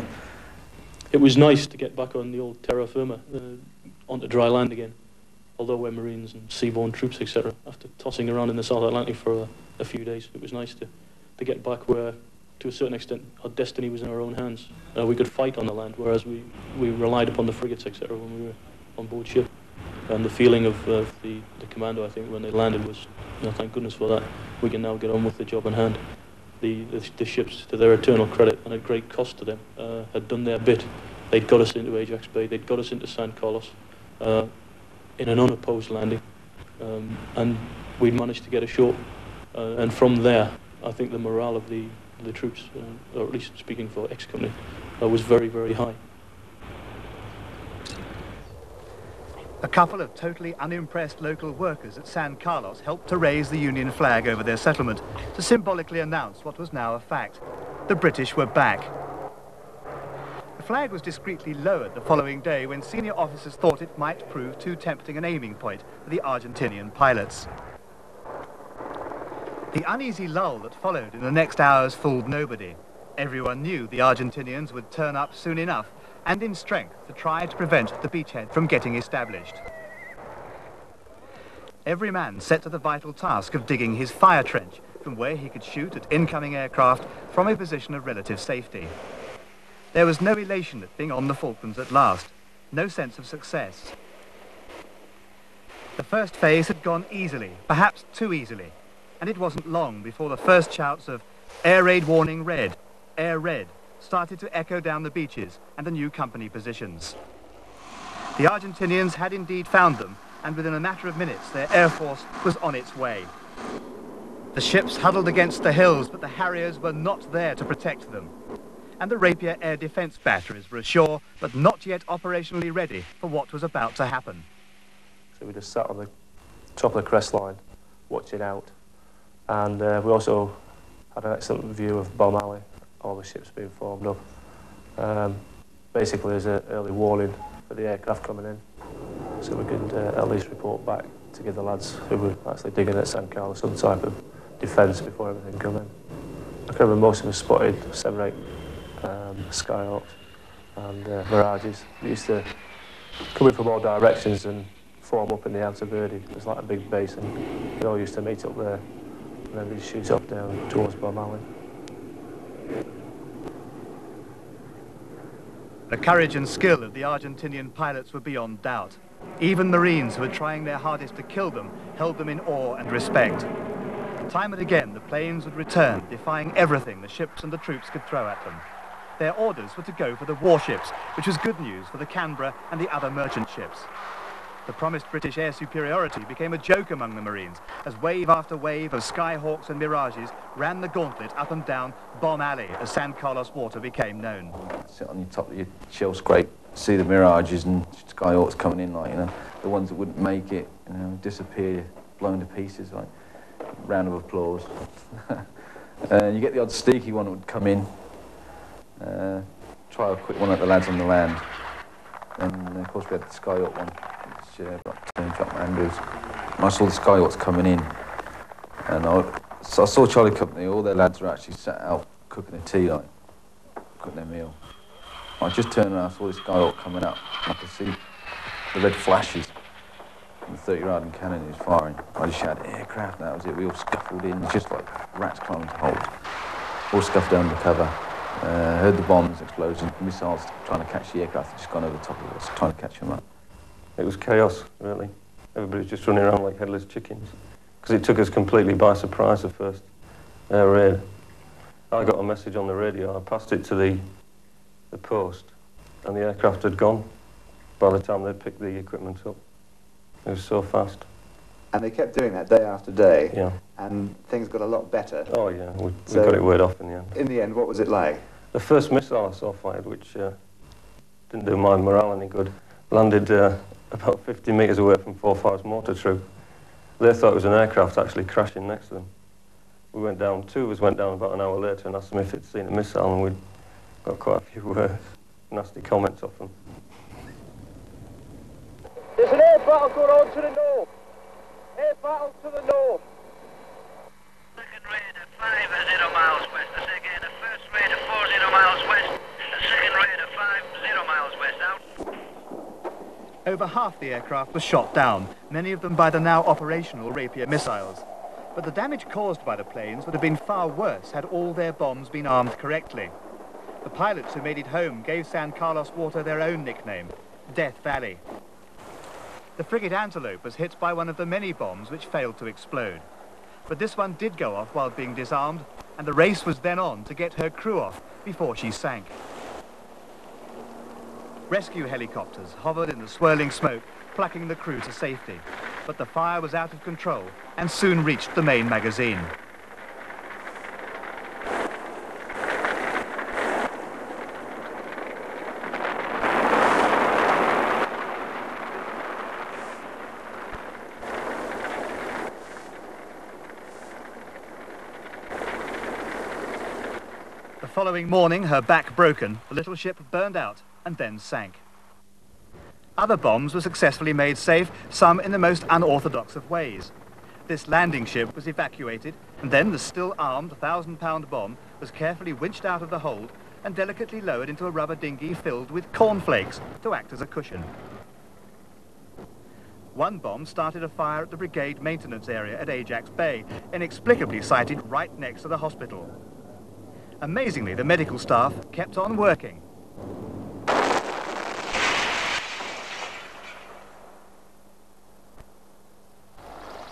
It was nice to get back on the old terra firma, onto dry land again. Although we're Marines and seaborne troops, etc. After tossing around in the South Atlantic for a few days, it was nice to get back where, to a certain extent, our destiny was in our own hands. We could fight on the land, whereas we relied upon the frigates, etc. when we were on board ship. And the feeling of the Commando, I think, when they landed was, you know, thank goodness for that. We can now get on with the job in hand. The ships, to their eternal credit, and at great cost to them, had done their bit. They'd got us into Ajax Bay, they'd got us into San Carlos, in an unopposed landing, and we'd managed to get ashore. And from there, I think the morale of the troops, or at least speaking for X-Company, was very, very high. A couple of totally unimpressed local workers at San Carlos helped to raise the Union flag over their settlement to symbolically announce what was now a fact. The British were back. The flag was discreetly lowered the following day when senior officers thought it might prove too tempting an aiming point for the Argentinian pilots. The uneasy lull that followed in the next hours fooled nobody. Everyone knew the Argentinians would turn up soon enough and in strength to try to prevent the beachhead from getting established. Every man set to the vital task of digging his fire trench from where he could shoot at incoming aircraft from a position of relative safety. There was no elation at being on the Falklands at last, no sense of success. The first phase had gone easily, perhaps too easily, and it wasn't long before the first shouts of "Air raid warning red, air red" started to echo down the beaches and the new company positions. The Argentinians had indeed found them, and within a matter of minutes their air force was on its way. The ships huddled against the hills, but the Harriers were not there to protect them. And the Rapier air defence batteries were ashore, but not yet operationally ready for what was about to happen. So we just sat on the top of the crest line, watching out, and we also had an excellent view of Bomb Alley, all the ships being formed up. Basically, there's an early warning for the aircraft coming in, so we could at least report back to give the lads who were actually digging at San Carlos some type of defence before everything come in. I can remember most of us spotted 7 or 8 Skyhawks and Mirages. They used to come in from all directions and form up in the Outer Verde. It was like a big base, and they all used to meet up there, and then they'd shoot off down towards Bomb Alley. The courage and skill of the Argentinian pilots were beyond doubt. Even Marines who were trying their hardest to kill them held them in awe and respect. Time and again, the planes would return, defying everything the ships and the troops could throw at them. Their orders were to go for the warships, which was good news for the Canberra and the other merchant ships. The promised British air superiority became a joke among the Marines, as wave after wave of Skyhawks and Mirages ran the gauntlet up and down Bomb Alley as San Carlos water became known. Sit on your top of your shell scrape, see the Mirages and Skyhawks coming in, like, you know, the ones that wouldn't make it, you know, disappear, blown to pieces, like, round of applause. You get the odd sneaky one that would come in, try a quick one at the lads on the land, and of course we had the Skyhawk one, which got Andrews. And I saw the Skyhawks coming in, and I saw Charlie Company. All their lads were actually sat out cooking a tea, like cooking their meal. I just turned around, I saw this Skyhawk coming up, and I could see the red flashes. The 30-yard cannon is firing. I just shouted, "Aircraft," and that was it. We all scuffled in, just like rats climbing to holes. All scuffed down the cover. Heard the bombs, explosions, missiles trying to catch the aircraft that just gone over the top of us, trying to catch them up. It was chaos, really. Everybody was just running around like headless chickens. because it took us completely by surprise, the first air raid. I got a message on the radio, I passed it to the post, and the aircraft had gone by the time they'd picked the equipment up. It was so fast. And they kept doing that day after day. Yeah. And things got a lot better. Oh yeah, we got it word off in the end. In the end, what was it like? The first missile I saw fired, which didn't do my morale any good, landed about 50 metres away from 4-5's mortar troop. They thought it was an aircraft actually crashing next to them. We went down, two of us went down about an hour later and asked them if they'd seen a missile, and we'd got quite a few nasty comments off them. There's an air battle going on to the north. Air battle to the north. Second raid at 50 miles west. I say again, the first raid at 40 miles west. The second raid at 50 miles west. Out. Over half the aircraft was shot down, many of them by the now operational Rapier missiles. But the damage caused by the planes would have been far worse had all their bombs been armed correctly. The pilots who made it home gave San Carlos Water their own nickname, Death Valley. The frigate Antelope was hit by one of the many bombs which failed to explode. But this one did go off while being disarmed, and the race was then on to get her crew off before she sank. Rescue helicopters hovered in the swirling smoke, plucking the crew to safety. But the fire was out of control and soon reached the main magazine. The following morning, her back broken, the little ship burned out and then sank. Other bombs were successfully made safe, some in the most unorthodox of ways. This landing ship was evacuated, and then the still-armed 1,000-pound bomb was carefully winched out of the hold and delicately lowered into a rubber dinghy filled with cornflakes to act as a cushion. One bomb started a fire at the brigade maintenance area at Ajax Bay, inexplicably sited right next to the hospital. Amazingly, the medical staff kept on working.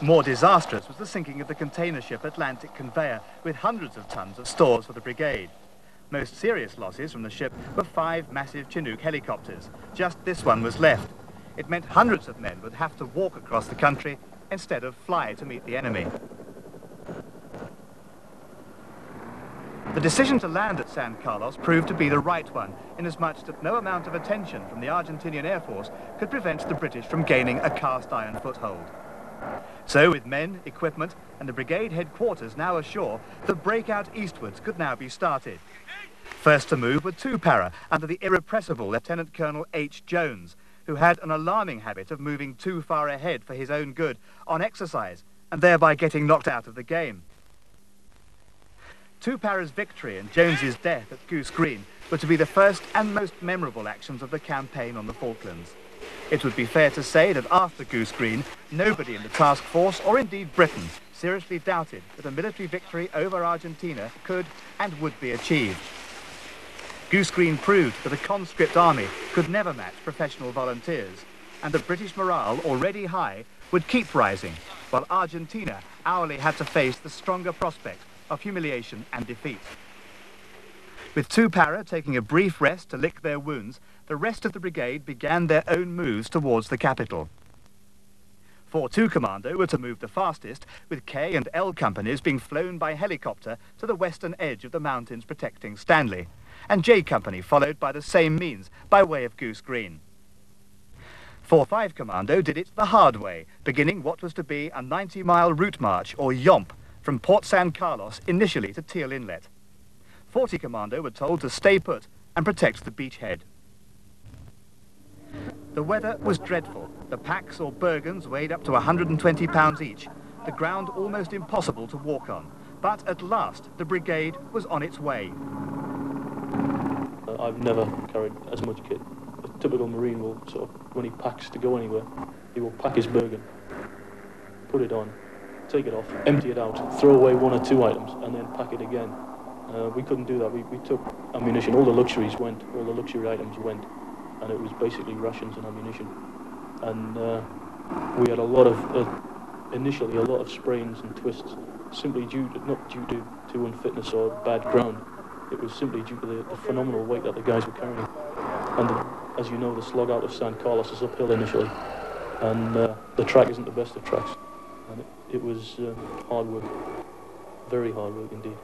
More disastrous was the sinking of the container ship Atlantic Conveyor with hundreds of tons of stores for the brigade. Most serious losses from the ship were 5 massive Chinook helicopters. Just this one was left. It meant hundreds of men would have to walk across the country instead of fly to meet the enemy. The decision to land at San Carlos proved to be the right one, inasmuch that no amount of attention from the Argentinian Air Force could prevent the British from gaining a cast-iron foothold. So, with men, equipment, and the brigade headquarters now ashore, the breakout eastwards could now be started. First to move were 2 para under the irrepressible Lieutenant Colonel H. Jones, who had an alarming habit of moving too far ahead for his own good on exercise, and thereby getting knocked out of the game. 2 para's victory and Jones's death at Goose Green were to be the first and most memorable actions of the campaign on the Falklands. It would be fair to say that after Goose Green, nobody in the task force, or indeed Britain, seriously doubted that a military victory over Argentina could and would be achieved. Goose Green proved that a conscript army could never match professional volunteers, and that British morale, already high, would keep rising, while Argentina hourly had to face the stronger prospect of humiliation and defeat. With 2 para taking a brief rest to lick their wounds, the rest of the brigade began their own moves towards the capital. 4-2 Commando were to move the fastest, with K and L companies being flown by helicopter to the western edge of the mountains protecting Stanley, and J Company followed by the same means, by way of Goose Green. 4-5 Commando did it the hard way, beginning what was to be a 90-mile route march, or YOMP, from Port San Carlos initially to Teal Inlet. 40 Commando were told to stay put and protect the beachhead. The weather was dreadful. The packs or bergens weighed up to 120 pounds each, the ground almost impossible to walk on. But at last, the brigade was on its way. I've never carried as much kit. A typical Marine will sort of, when he packs to go anywhere, he will pack his bergen, put it on, take it off, empty it out, throw away 1 or 2 items, and then pack it again. We couldn't do that. We took ammunition. All the luxuries went. All the luxury items went. And it was basically rations and ammunition. And we had a lot of initially a lot of sprains and twists, simply not due to unfitness or bad ground. It was simply due to the phenomenal weight that the guys were carrying. And as you know, the slog out of San Carlos is uphill initially, and the track isn't the best of tracks. And it was hard work, very hard work indeed.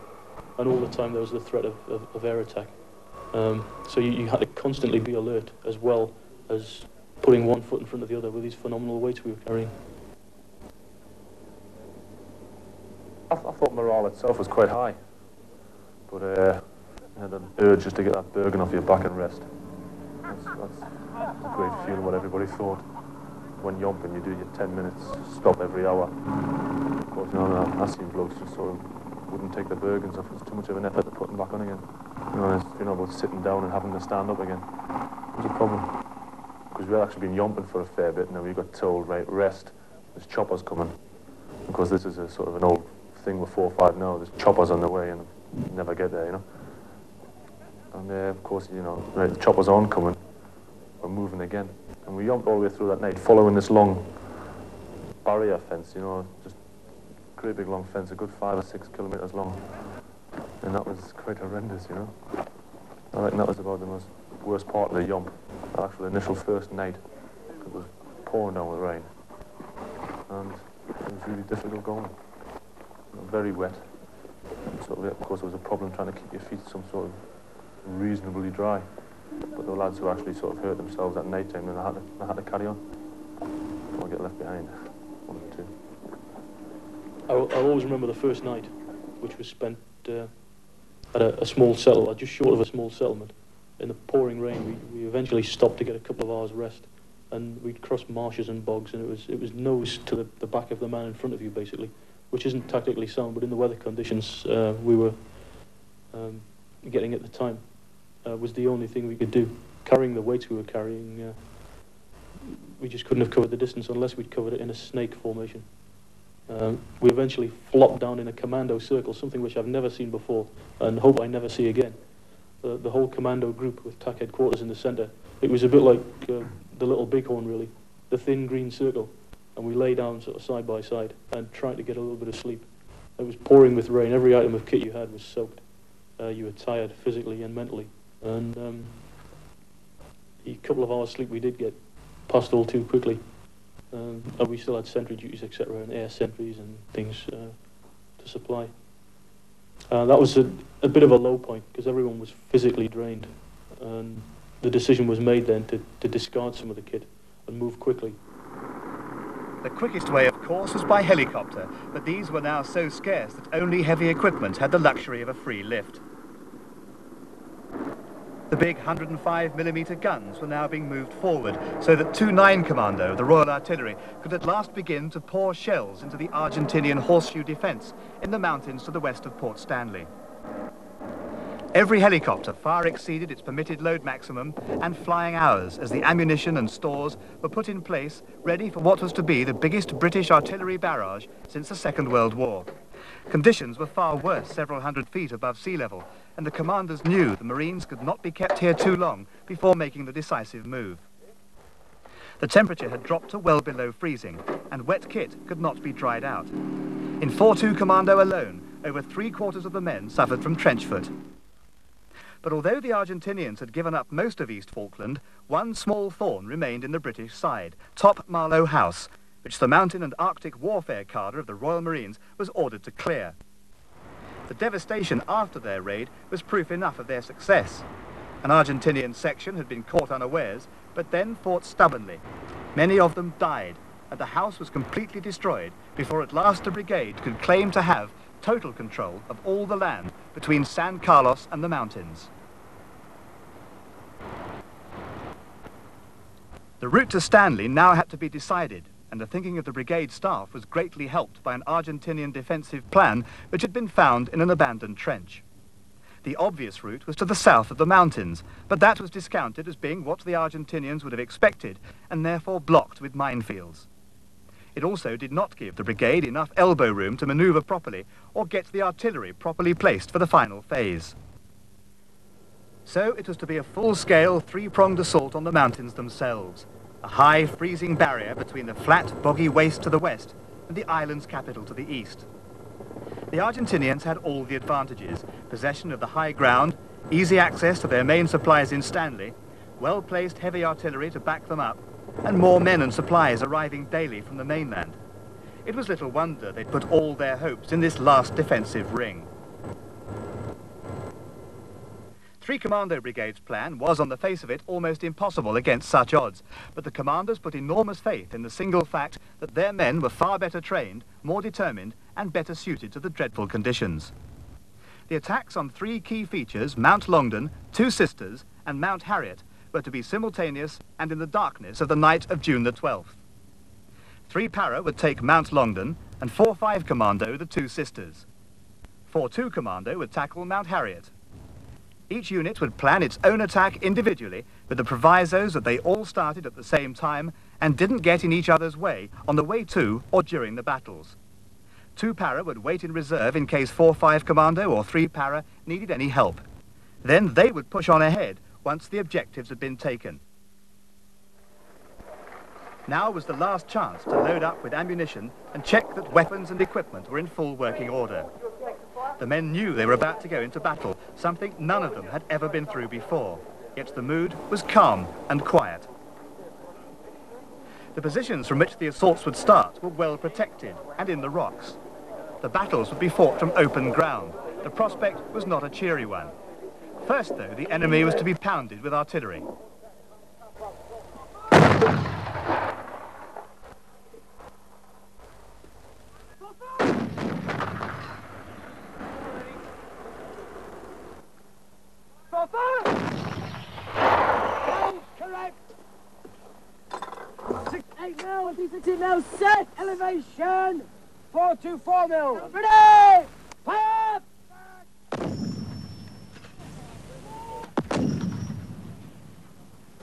And all the time there was the threat of air attack. So you had to constantly be alert, as well as putting one foot in front of the other with these phenomenal weights we were carrying. I thought morale itself was quite high, but you had an urge just to get that Bergen off your back and rest. That's a great feeling, what everybody thought. When yomping, you do your 10 minutes stop every hour. Of course, you know, I've seen blokes just sort of wouldn't take the Bergens off. It's too much of an effort to put them back on again. You know, about sitting down and having to stand up again. It was a problem. Because we had actually been yomping for a fair bit, and then we got told, right, rest, there's choppers coming. Because this is a sort of an old thing with 4 or 5 now, there's choppers on the way, and you never get there, you know. And of course, you know, right, the choppers aren't coming, we're moving again. And we yomped all the way through that night, following this long barrier fence, you know, just a great big long fence, a good 5 or 6 kilometres long. And that was quite horrendous, you know. I reckon that was about the worst part of the yomp, the actual initial first night. It was pouring down with rain. And it was really difficult going. You know, very wet. So of course there was a problem trying to keep your feet some sort of reasonably dry. But the lads who actually sort of hurt themselves at night time, and I had to carry on. Or get left behind. One of the two. I'll always remember the first night, which was spent at a small settlement, just short of a small settlement. In the pouring rain, we eventually stopped to get a couple of hours rest, and we'd cross marshes and bogs, and it was nose to the back of the man in front of you, basically, which isn't tactically sound, but in the weather conditions we were getting at the time, was the only thing we could do. Carrying the weights we were carrying, we just couldn't have covered the distance unless we'd covered it in a snake formation. We eventually flopped down in a commando circle, something which I've never seen before and hope I never see again. The whole commando group with TAC headquarters in the centre. It was a bit like the Little Bighorn, really, the thin green circle. And we lay down sort of side by side and tried to get a little bit of sleep. It was pouring with rain. Every item of kit you had was soaked. You were tired physically and mentally. And the couple of hours sleep we did get passed all too quickly. And we still had sentry duties, etc., and air sentries and things to supply. That was a bit of a low point because everyone was physically drained, and the decision was made then to discard some of the kit and move quickly. The quickest way, of course, was by helicopter, but these were now so scarce that only heavy equipment had the luxury of a free lift. The big 105mm guns were now being moved forward so that 2-9 Commando, the Royal Artillery, could at last begin to pour shells into the Argentinian horseshoe defence in the mountains to the west of Port Stanley. Every helicopter far exceeded its permitted load maximum and flying hours as the ammunition and stores were put in place, ready for what was to be the biggest British artillery barrage since the Second World War. Conditions were far worse several hundred feet above sea level, and the commanders knew the Marines could not be kept here too long before making the decisive move. The temperature had dropped to well below freezing, and wet kit could not be dried out. In 4-2 Commando alone, over 3/4 of the men suffered from trench foot. But although the Argentinians had given up most of East Falkland, one small thorn remained in the British side, Top Marlow House, which the Mountain and Arctic Warfare Cadre of the Royal Marines was ordered to clear. The devastation after their raid was proof enough of their success. An Argentinian section had been caught unawares, but then fought stubbornly. Many of them died, and the house was completely destroyed before at last a brigade could claim to have total control of all the land between San Carlos and the mountains. The route to Stanley now had to be decided, and the thinking of the brigade staff was greatly helped by an Argentinian defensive plan which had been found in an abandoned trench. The obvious route was to the south of the mountains, but that was discounted as being what the Argentinians would have expected, and therefore blocked with minefields. It also did not give the brigade enough elbow room to manoeuvre properly or get the artillery properly placed for the final phase. So it was to be a full-scale, three-pronged assault on the mountains themselves. A high, freezing barrier between the flat, boggy waste to the west and the island's capital to the east. The Argentinians had all the advantages: possession of the high ground, easy access to their main supplies in Stanley, well-placed heavy artillery to back them up, and more men and supplies arriving daily from the mainland. It was little wonder they'd put all their hopes in this last defensive ring. 3 Commando Brigades' plan was, on the face of it, almost impossible against such odds, but the commanders put enormous faith in the single fact that their men were far better trained, more determined, and better suited to the dreadful conditions. The attacks on 3 key features, Mount Longdon, 2 Sisters, and Mount Harriet, were to be simultaneous and in the darkness of the night of June the 12th. 3 Para would take Mount Longdon, and 4-5 Commando the 2 Sisters. 4-2 Commando would tackle Mount Harriet. Each unit would plan its own attack individually, with the provisos that they all started at the same time and didn't get in each other's way on the way to or during the battles. 2 Para would wait in reserve in case 4-5 Commando or 3 Para needed any help. Then they would push on ahead once the objectives had been taken. Now was the last chance to load up with ammunition and check that weapons and equipment were in full working order. The men knew they were about to go into battle, something none of them had ever been through before. Yet the mood was calm and quiet. The positions from which the assaults would start were well protected and in the rocks. The battles would be fought from open ground. The prospect was not a cheery one. First, though, the enemy was to be pounded with artillery. Correct. 6-8 mil, 16 mil, set, elevation, 424 mil. Ready, fire!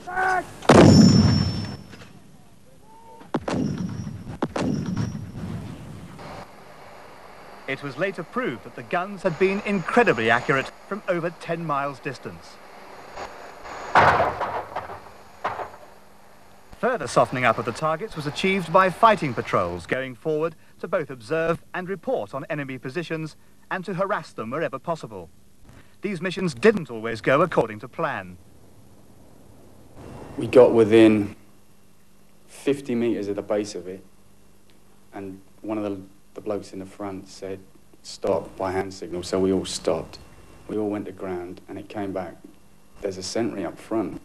Back. It was later proved that the guns had been incredibly accurate from over 10 miles distance. Further softening up of the targets was achieved by fighting patrols going forward to both observe and report on enemy positions and to harass them wherever possible. These missions didn't always go according to plan. We got within 50 metres of the base of it, and one of the blokes in the front said, "Stop," by hand signal, so we all stopped. We all went to ground, and it came back. There's a sentry up front,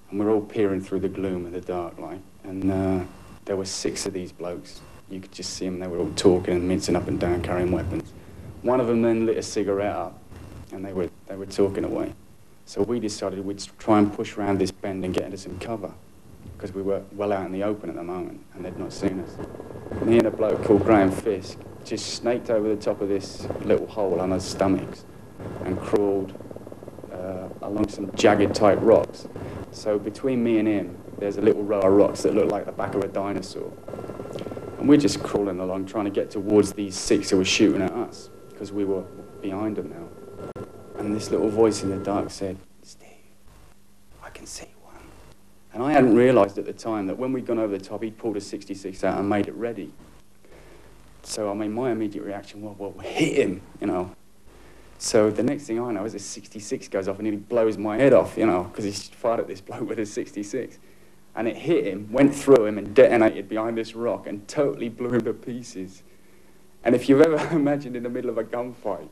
and we're all peering through the gloom of the dark light, and there were 6 of these blokes. You could just see them, they were all talking and mincing up and down, carrying weapons. One of them then lit a cigarette up, and they were talking away. So we decided we'd try and push around this bend and get into some cover, because we were well out in the open at the moment, and they'd not seen us. Me and a bloke called Graham Fisk just snaked over the top of this little hole on our stomachs and crawled along some jagged type rocks. So between me and him, there's a little row of rocks that look like the back of a dinosaur. And we're just crawling along, trying to get towards these 6 who were shooting at us, because we were behind them now. And this little voice in the dark said, "Steve, I can see one." And I hadn't realised at the time that when we'd gone over the top, he'd pulled a 66 out and made it ready. So, I mean, my immediate reaction was, well, hit him, you know. So the next thing I know is a 66 goes off and he blows my head off, you know, because he fired at this bloke with a 66. And it hit him, went through him and detonated behind this rock and totally blew him to pieces. And if you've ever imagined in the middle of a gunfight,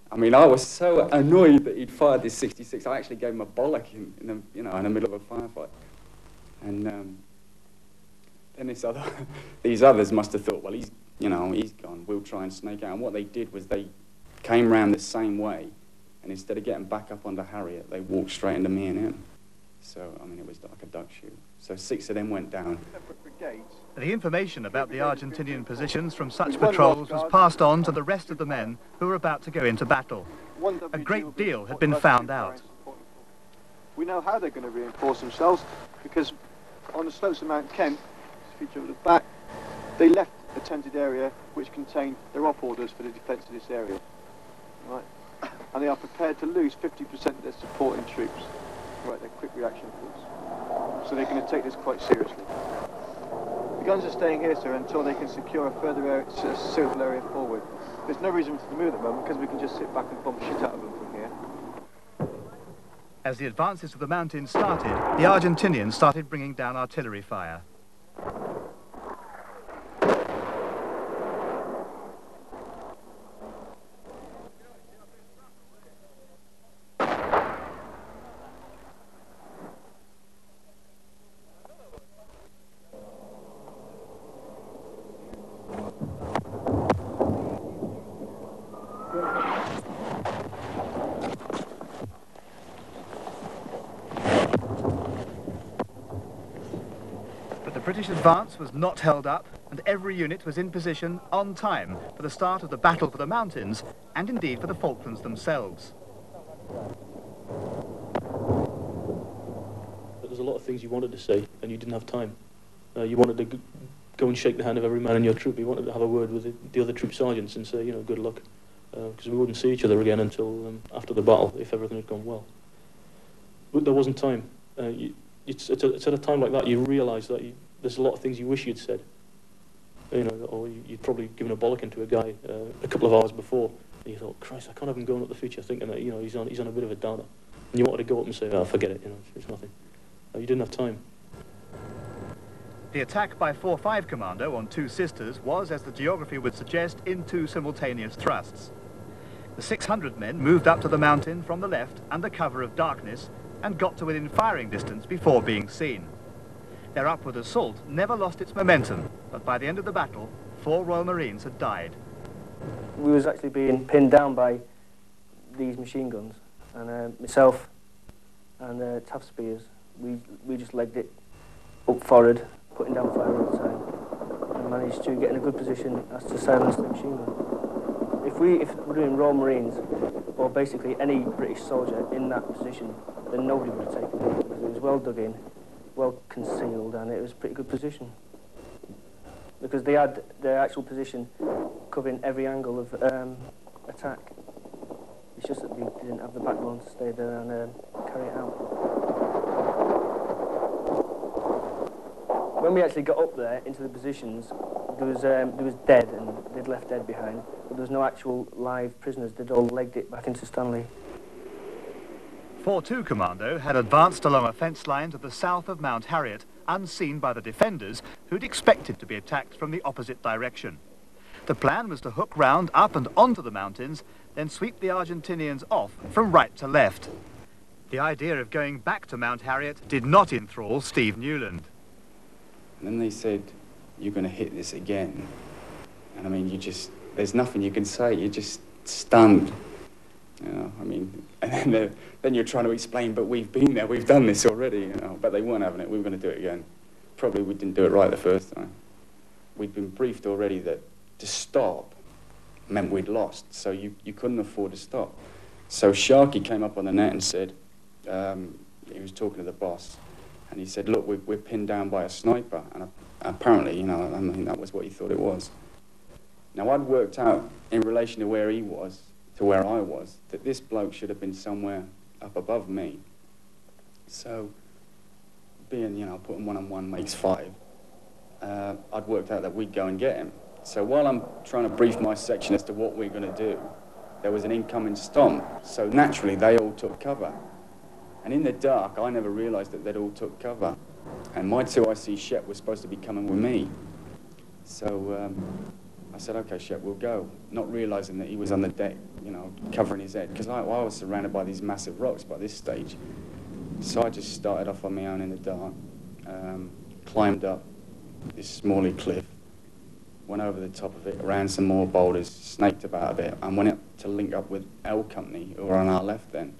I mean, I was so annoyed that he'd fired this 66, I actually gave him a bollock in the middle of a firefight. And then these others must have thought, well, he's gone, we'll try and snake out. And what they did was they came round the same way, and instead of getting back up onto Harriet, they walked straight into me and him. So, I mean, it was like a duck shoot. So 6 of them went down. The information about the Argentinian positions from such patrols was passed on to the rest of the men who were about to go into battle. A great deal had been found out. We know how they're going to reinforce themselves, because on the slopes of Mount Kent, feature at the back, they left a tented area which contained their op orders for the defence of this area. Right? And they are prepared to lose 50% of their supporting troops. Right, their quick reaction force. So they're going to take this quite seriously. The guns are staying here, sir, until they can secure a further area, suitable area forward. There's no reason for them to move at the moment because we can just sit back and bomb shit out of them from here. As the advances to the mountains started, the Argentinians started bringing down artillery fire. The British advance was not held up, and every unit was in position on time for the start of the battle for the mountains, and indeed for the Falklands themselves. There's a lot of things you wanted to say, and you didn't have time. You wanted to go and shake the hand of every man in your troop. You wanted to have a word with the other troop sergeants and say, you know, good luck, because we wouldn't see each other again until after the battle, if everything had gone well. But there wasn't time. It's at a time like that you realise that there's a lot of things you wish you'd said. You know, or you'd probably given a bollocking to a guy a couple of hours before, and you thought, Christ, I can't have him going up the feature thinking that, you know, he's on a bit of a downer. And you wanted to go up and say, oh, forget it, you know, it's nothing. You didn't have time. The attack by 4-5 Commando on Two Sisters was, as the geography would suggest, in two simultaneous thrusts. The 600 men moved up to the mountain from the left under cover of darkness and got to within firing distance before being seen. Their upward assault never lost its momentum, but by the end of the battle, 4 Royal Marines had died. We was actually being pinned down by these machine guns, and myself and tough spears, we just legged it up forward, putting down fire all the time, and managed to get in a good position as to silence the machine gun. If we're doing Royal Marines, or basically any British soldier in that position, then nobody would have taken it, because it was well dug in, well concealed, and it was a pretty good position. Because they had their actual position covering every angle of attack. It's just that they didn't have the backbone to stay there and carry it out. When we actually got up there into the positions, there was dead, and they'd left dead behind, but there was no actual live prisoners. They'd all legged it back into Stanley. 4-2 Commando had advanced along a fence line to the south of Mount Harriet, unseen by the defenders, who'd expected to be attacked from the opposite direction. The plan was to hook round up and onto the mountains, then sweep the Argentinians off from right to left. The idea of going back to Mount Harriet did not enthrall Steve Newland. And then they said, you're going to hit this again. And I mean, there's nothing you can say, you're just stunned. You know, I mean, and then you're trying to explain, but we've been there, we've done this already, you know, but they weren't having it, we were going to do it again. Probably we didn't do it right the first time. We'd been briefed already that to stop meant we'd lost, so you couldn't afford to stop. So Sharky came up on the net and said, he was talking to the boss, and he said, look, we're pinned down by a sniper, and apparently, you know, I mean, that was what he thought it was. Now, I'd worked out, in relation to where he was, to where I was, that this bloke should have been somewhere up above me. So, being, you know, putting 1 and 1 makes 5, I'd worked out that we'd go and get him. So while I'm trying to brief my section as to what we're going to do, there was an incoming stomp. So naturally, they all took cover. And in the dark, I never realised that they'd all took cover. And my 2IC Shep was supposed to be coming with me. So I said, okay, Shep, we'll go. Not realising that he was on the deck, you know, covering his head. Because I was surrounded by these massive rocks by this stage. So I just started off on my own in the dark, climbed up this smally cliff, went over the top of it, around some more boulders, snaked about a bit, and went up to link up with L Company, who were on our left then.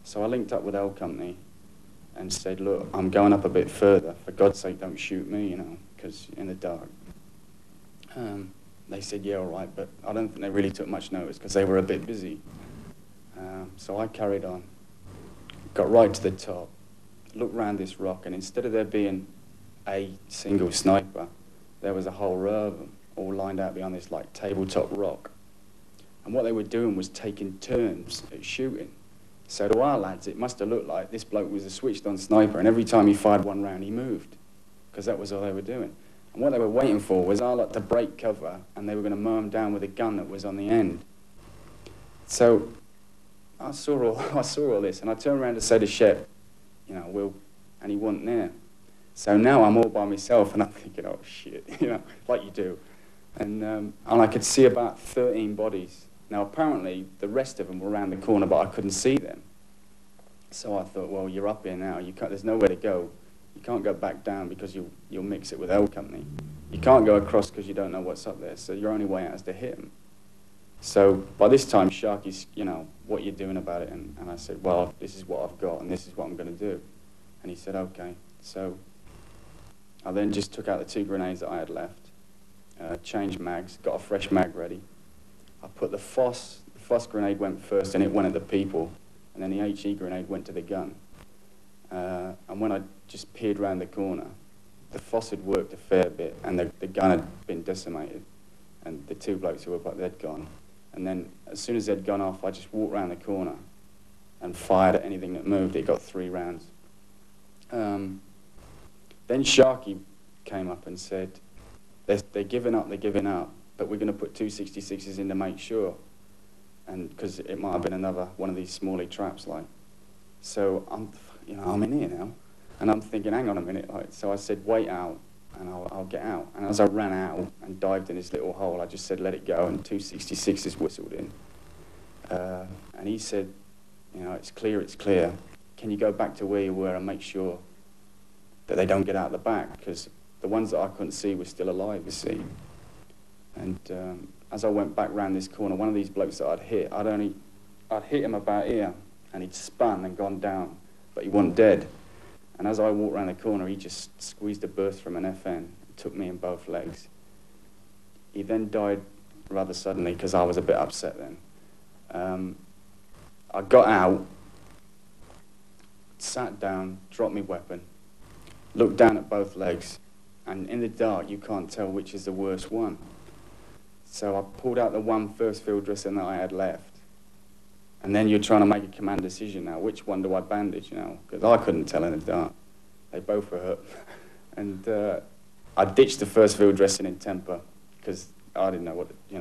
So I linked up with L Company and said, look, I'm going up a bit further. For God's sake, don't shoot me, you know, because in the dark. They said, yeah, all right, but I don't think they really took much notice because they were a bit busy. So I carried on, got right to the top, looked round this rock, and instead of there being a single sniper, there was a whole row of them all lined out behind this like tabletop rock. And what they were doing was taking turns at shooting. So to our lads, it must have looked like this bloke was a switched-on sniper, and every time he fired one round, he moved, because that was all they were doing. And what they were waiting for was our lot to break cover, and they were going to mow them down with a gun that was on the end. So I saw all this, and I turned around to say to Shep, you know, Will, and he wasn't there. So now I'm all by myself, and I'm thinking, oh shit, you know, like you do. And I could see about 13 bodies. Now apparently the rest of them were around the corner, but I couldn't see them. So I thought, well, you're up here now. You can't, there's nowhere to go. You can't go back down because you'll mix it with L Company. You can't go across because you don't know what's up there. So your only way out is to hit them. So by this time, Sharky's, you know, what you're doing about it? And I said, well, this is what I've got, and this is what I'm going to do. And he said, okay. So I then just took out the 2 grenades that I had left, changed mags, got a fresh mag ready. I put the FOSS grenade went first, and it went at the people, and then the HE grenade went to the gun. And when I just peered around the corner, the FOSS had worked a fair bit, and the gun had been decimated, and the 2 blokes who were up, they'd gone. And then as soon as they'd gone off, I just walked around the corner and fired at anything that moved. It got 3 rounds. Then Sharky came up and said, they're giving up, but we're going to put 266s in to make sure. And because it might have been another one of these smally traps, like. So I'm in here now, and I'm thinking, hang on a minute, like. So I said, wait out, and I'll get out. And as I ran out and dived in this little hole, I just said, let it go, and 266s whistled in. And he said, you know, it's clear. Can you go back to where you were and make sure that they don't get out the back? Because the ones that I couldn't see were still alive, you see. And as I went back round this corner, one of these blokes that I'd hit him about here, and he'd spun and gone down, but he wasn't dead. And as I walked round the corner, he just squeezed a burst from an FN and took me in both legs. He then died rather suddenly because I was a bit upset then. I got out, sat down, dropped my weapon, looked down at both legs, and in the dark you can't tell which is the worst one. So I pulled out the one first field dressing that I had left. And then you're trying to make a command decision now. Which one do I bandage, you know? Because I couldn't tell in the dark. They both were hurt. And I ditched the first field dressing in temper because I didn't know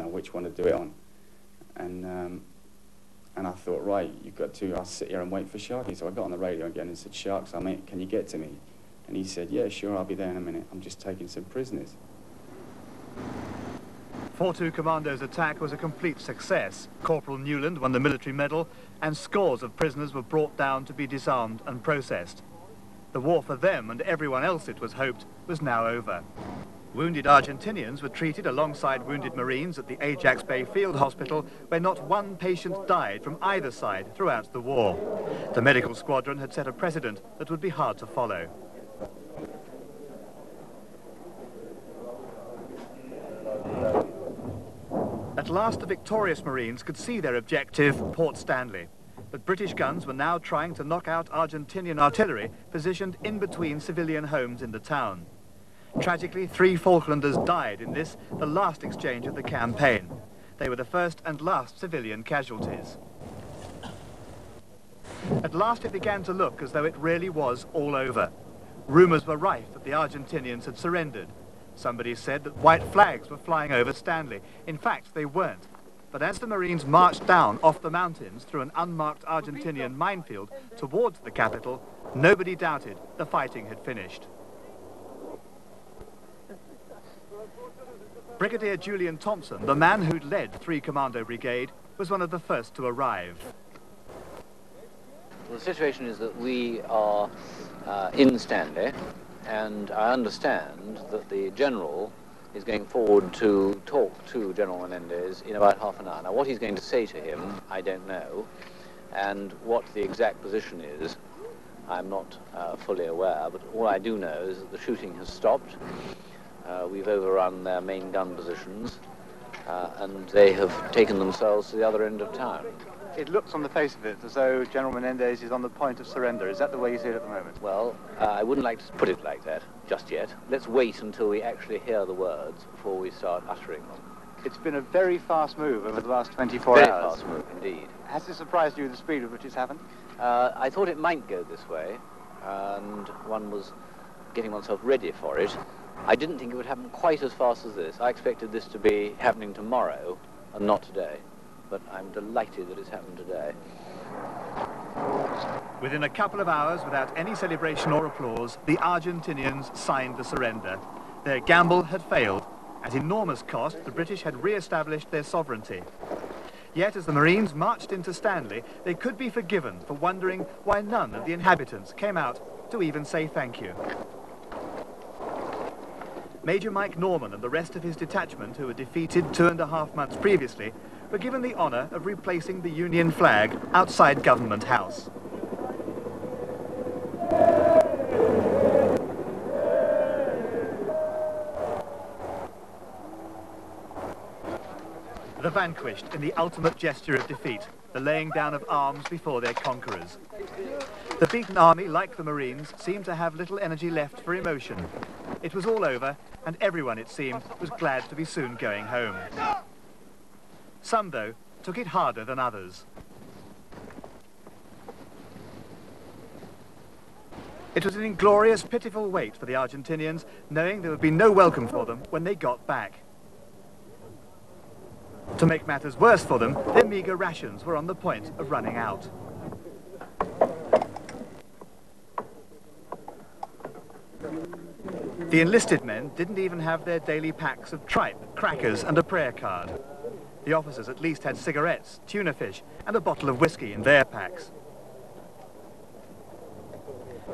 which one to do it on. And I thought, right, I'll sit here and wait for Sharky. So I got on the radio again and said, Sharks, can you get to me? And he said, yeah, sure, I'll be there in a minute. I'm just taking some prisoners. 4-2 Commando's attack was a complete success. Corporal Newland won the military medal, and scores of prisoners were brought down to be disarmed and processed. The war for them and everyone else, it was hoped, was now over. Wounded Argentinians were treated alongside wounded Marines at the Ajax Bay Field Hospital, where not one patient died from either side throughout the war. The medical squadron had set a precedent that would be hard to follow. At last, the victorious Marines could see their objective, Port Stanley. But British guns were now trying to knock out Argentinian artillery positioned in between civilian homes in the town. Tragically, 3 Falklanders died in this, the last exchange of the campaign. They were the first and last civilian casualties. At last, it began to look as though it really was all over. Rumours were rife that the Argentinians had surrendered. Somebody said that white flags were flying over Stanley. In fact, they weren't. But as the Marines marched down off the mountains through an unmarked Argentinian minefield towards the capital, nobody doubted the fighting had finished. Brigadier Julian Thompson, the man who'd led 3 Commando Brigade, was one of the first to arrive. Well, the situation is that we are in Stanley, and I understand that the General is going forward to talk to General Menendez in about half an hour. Now, what he's going to say to him, I don't know, and what the exact position is, I'm not fully aware, but all I do know is that the shooting has stopped. We've overrun their main gun positions, and they have taken themselves to the other end of town. It looks on the face of it as though General Menendez is on the point of surrender. Is that the way you see it at the moment? Well, I wouldn't like to put it like that just yet. Let's wait until we actually hear the words before we start uttering them. It's been a very fast move over the last 24 hours. Very fast move, indeed. Has it surprised you the speed at which it's happened? I thought it might go this way, and one was getting oneself ready for it. I didn't think it would happen quite as fast as this. I expected this to be happening tomorrow and not today, but I'm delighted that it's happened today. Within a couple of hours, without any celebration or applause, the Argentinians signed the surrender. Their gamble had failed. At enormous cost, the British had re-established their sovereignty. Yet, as the Marines marched into Stanley, they could be forgiven for wondering why none of the inhabitants came out to even say thank you. Major Mike Norman and the rest of his detachment, who were defeated 2.5 months previously, were given the honour of replacing the Union flag outside Government House. The vanquished in the ultimate gesture of defeat, the laying down of arms before their conquerors. The beaten army, like the Marines, seemed to have little energy left for emotion. It was all over, and everyone, it seemed, was glad to be soon going home. Some, though, took it harder than others. It was an inglorious, pitiful wait for the Argentinians, knowing there would be no welcome for them when they got back. To make matters worse for them, their meagre rations were on the point of running out. The enlisted men didn't even have their daily packs of tripe, crackers and a prayer card. The officers at least had cigarettes, tuna fish and a bottle of whiskey in their packs.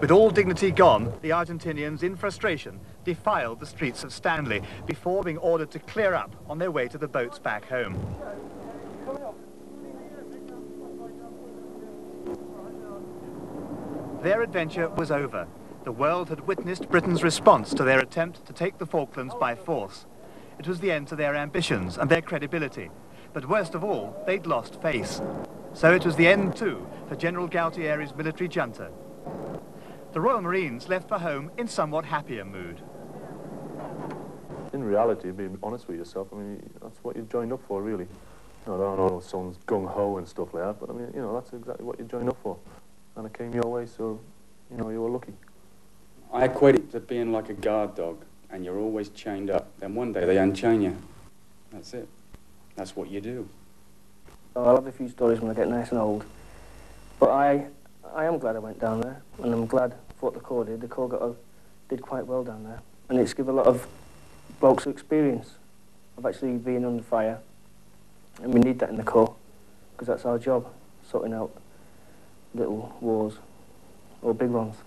With all dignity gone, the Argentinians, in frustration, defiled the streets of Stanley before being ordered to clear up on their way to the boats back home. Their adventure was over. The world had witnessed Britain's response to their attempt to take the Falklands by force. It was the end to their ambitions and their credibility. But worst of all, they'd lost face. So it was the end, too, for General Galtieri's military junta. The Royal Marines left for home in somewhat happier mood. In reality, being honest with yourself, I mean, that's what you joined up for, really. I don't know if someone's gung-ho and stuff like that, but I mean, that's exactly what you joined up for. And it came your way, so, you were lucky. I equate it to being like a guard dog, and you're always chained up. Then one day they unchain you. That's it. That's what you do. Oh, I'll have a few stories when I get nice and old. But I am glad I went down there, and I'm glad for what the Corps did. The Corps did quite well down there. And it's given a lot of blokes experience of actually being under fire. And we need that in the Corps, because that's our job, sorting out little wars, or big ones.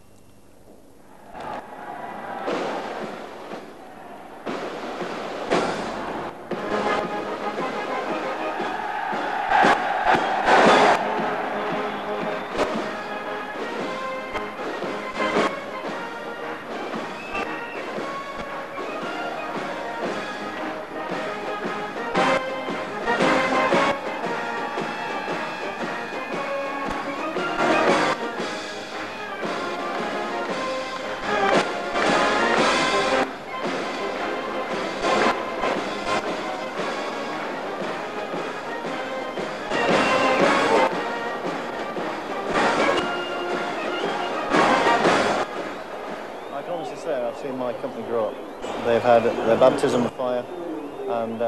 I've seen my company grow up. They've had their baptism of fire, and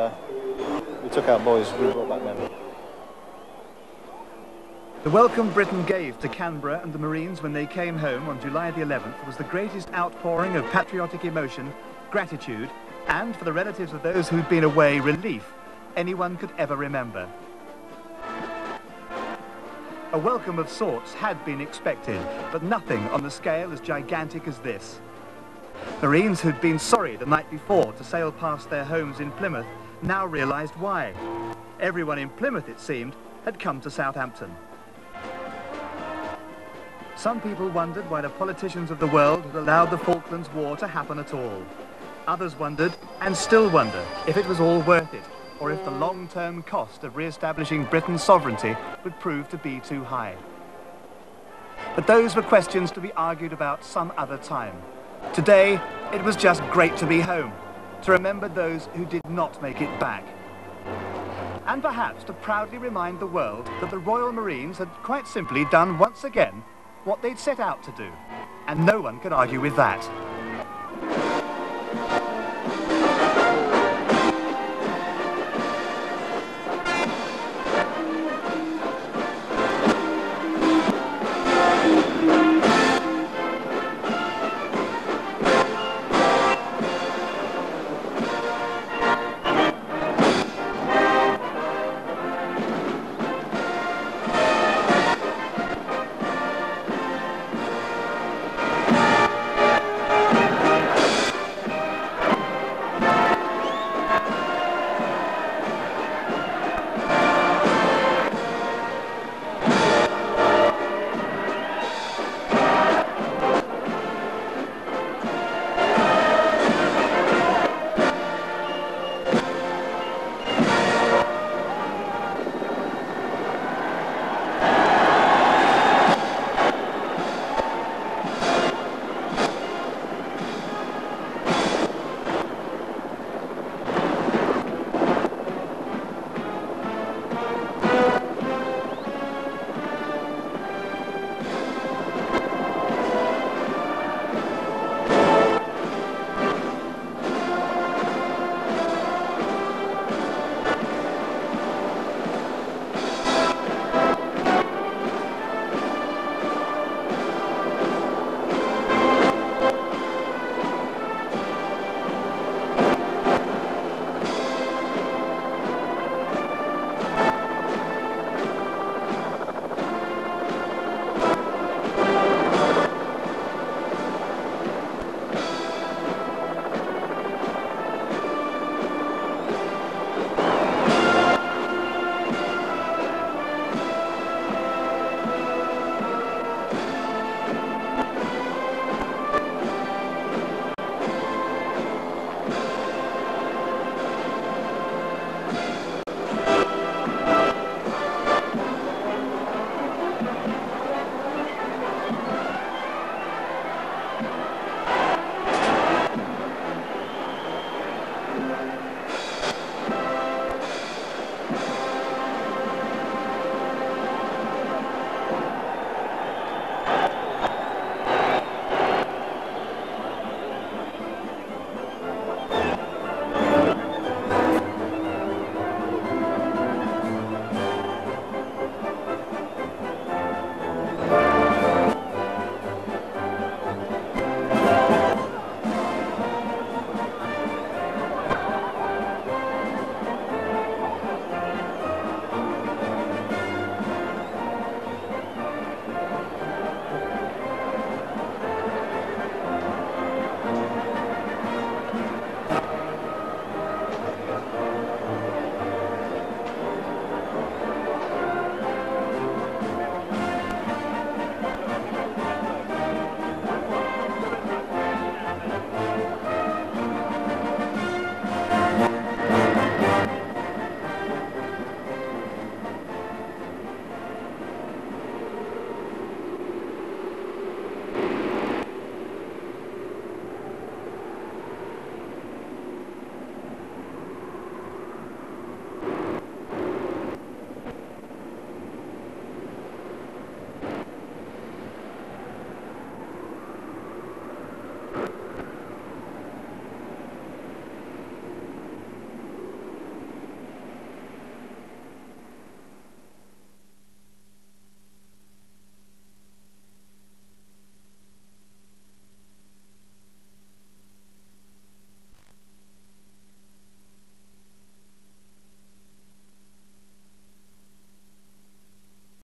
we took out boys, we brought back men. The welcome Britain gave to Canberra and the Marines when they came home on July the 11th was the greatest outpouring of patriotic emotion, gratitude, and, for the relatives of those who'd been away, relief anyone could ever remember. A welcome of sorts had been expected, but nothing on the scale as gigantic as this. Marines who'd been sorry the night before to sail past their homes in Plymouth now realised why. Everyone in Plymouth, it seemed, had come to Southampton. Some people wondered why the politicians of the world had allowed the Falklands War to happen at all. Others wondered, and still wonder, if it was all worth it, or if the long-term cost of re-establishing Britain's sovereignty would prove to be too high. But those were questions to be argued about some other time. Today, it was just great to be home, to remember those who did not make it back. And perhaps to proudly remind the world that the Royal Marines had quite simply done once again what they'd set out to do. And no one could argue with that.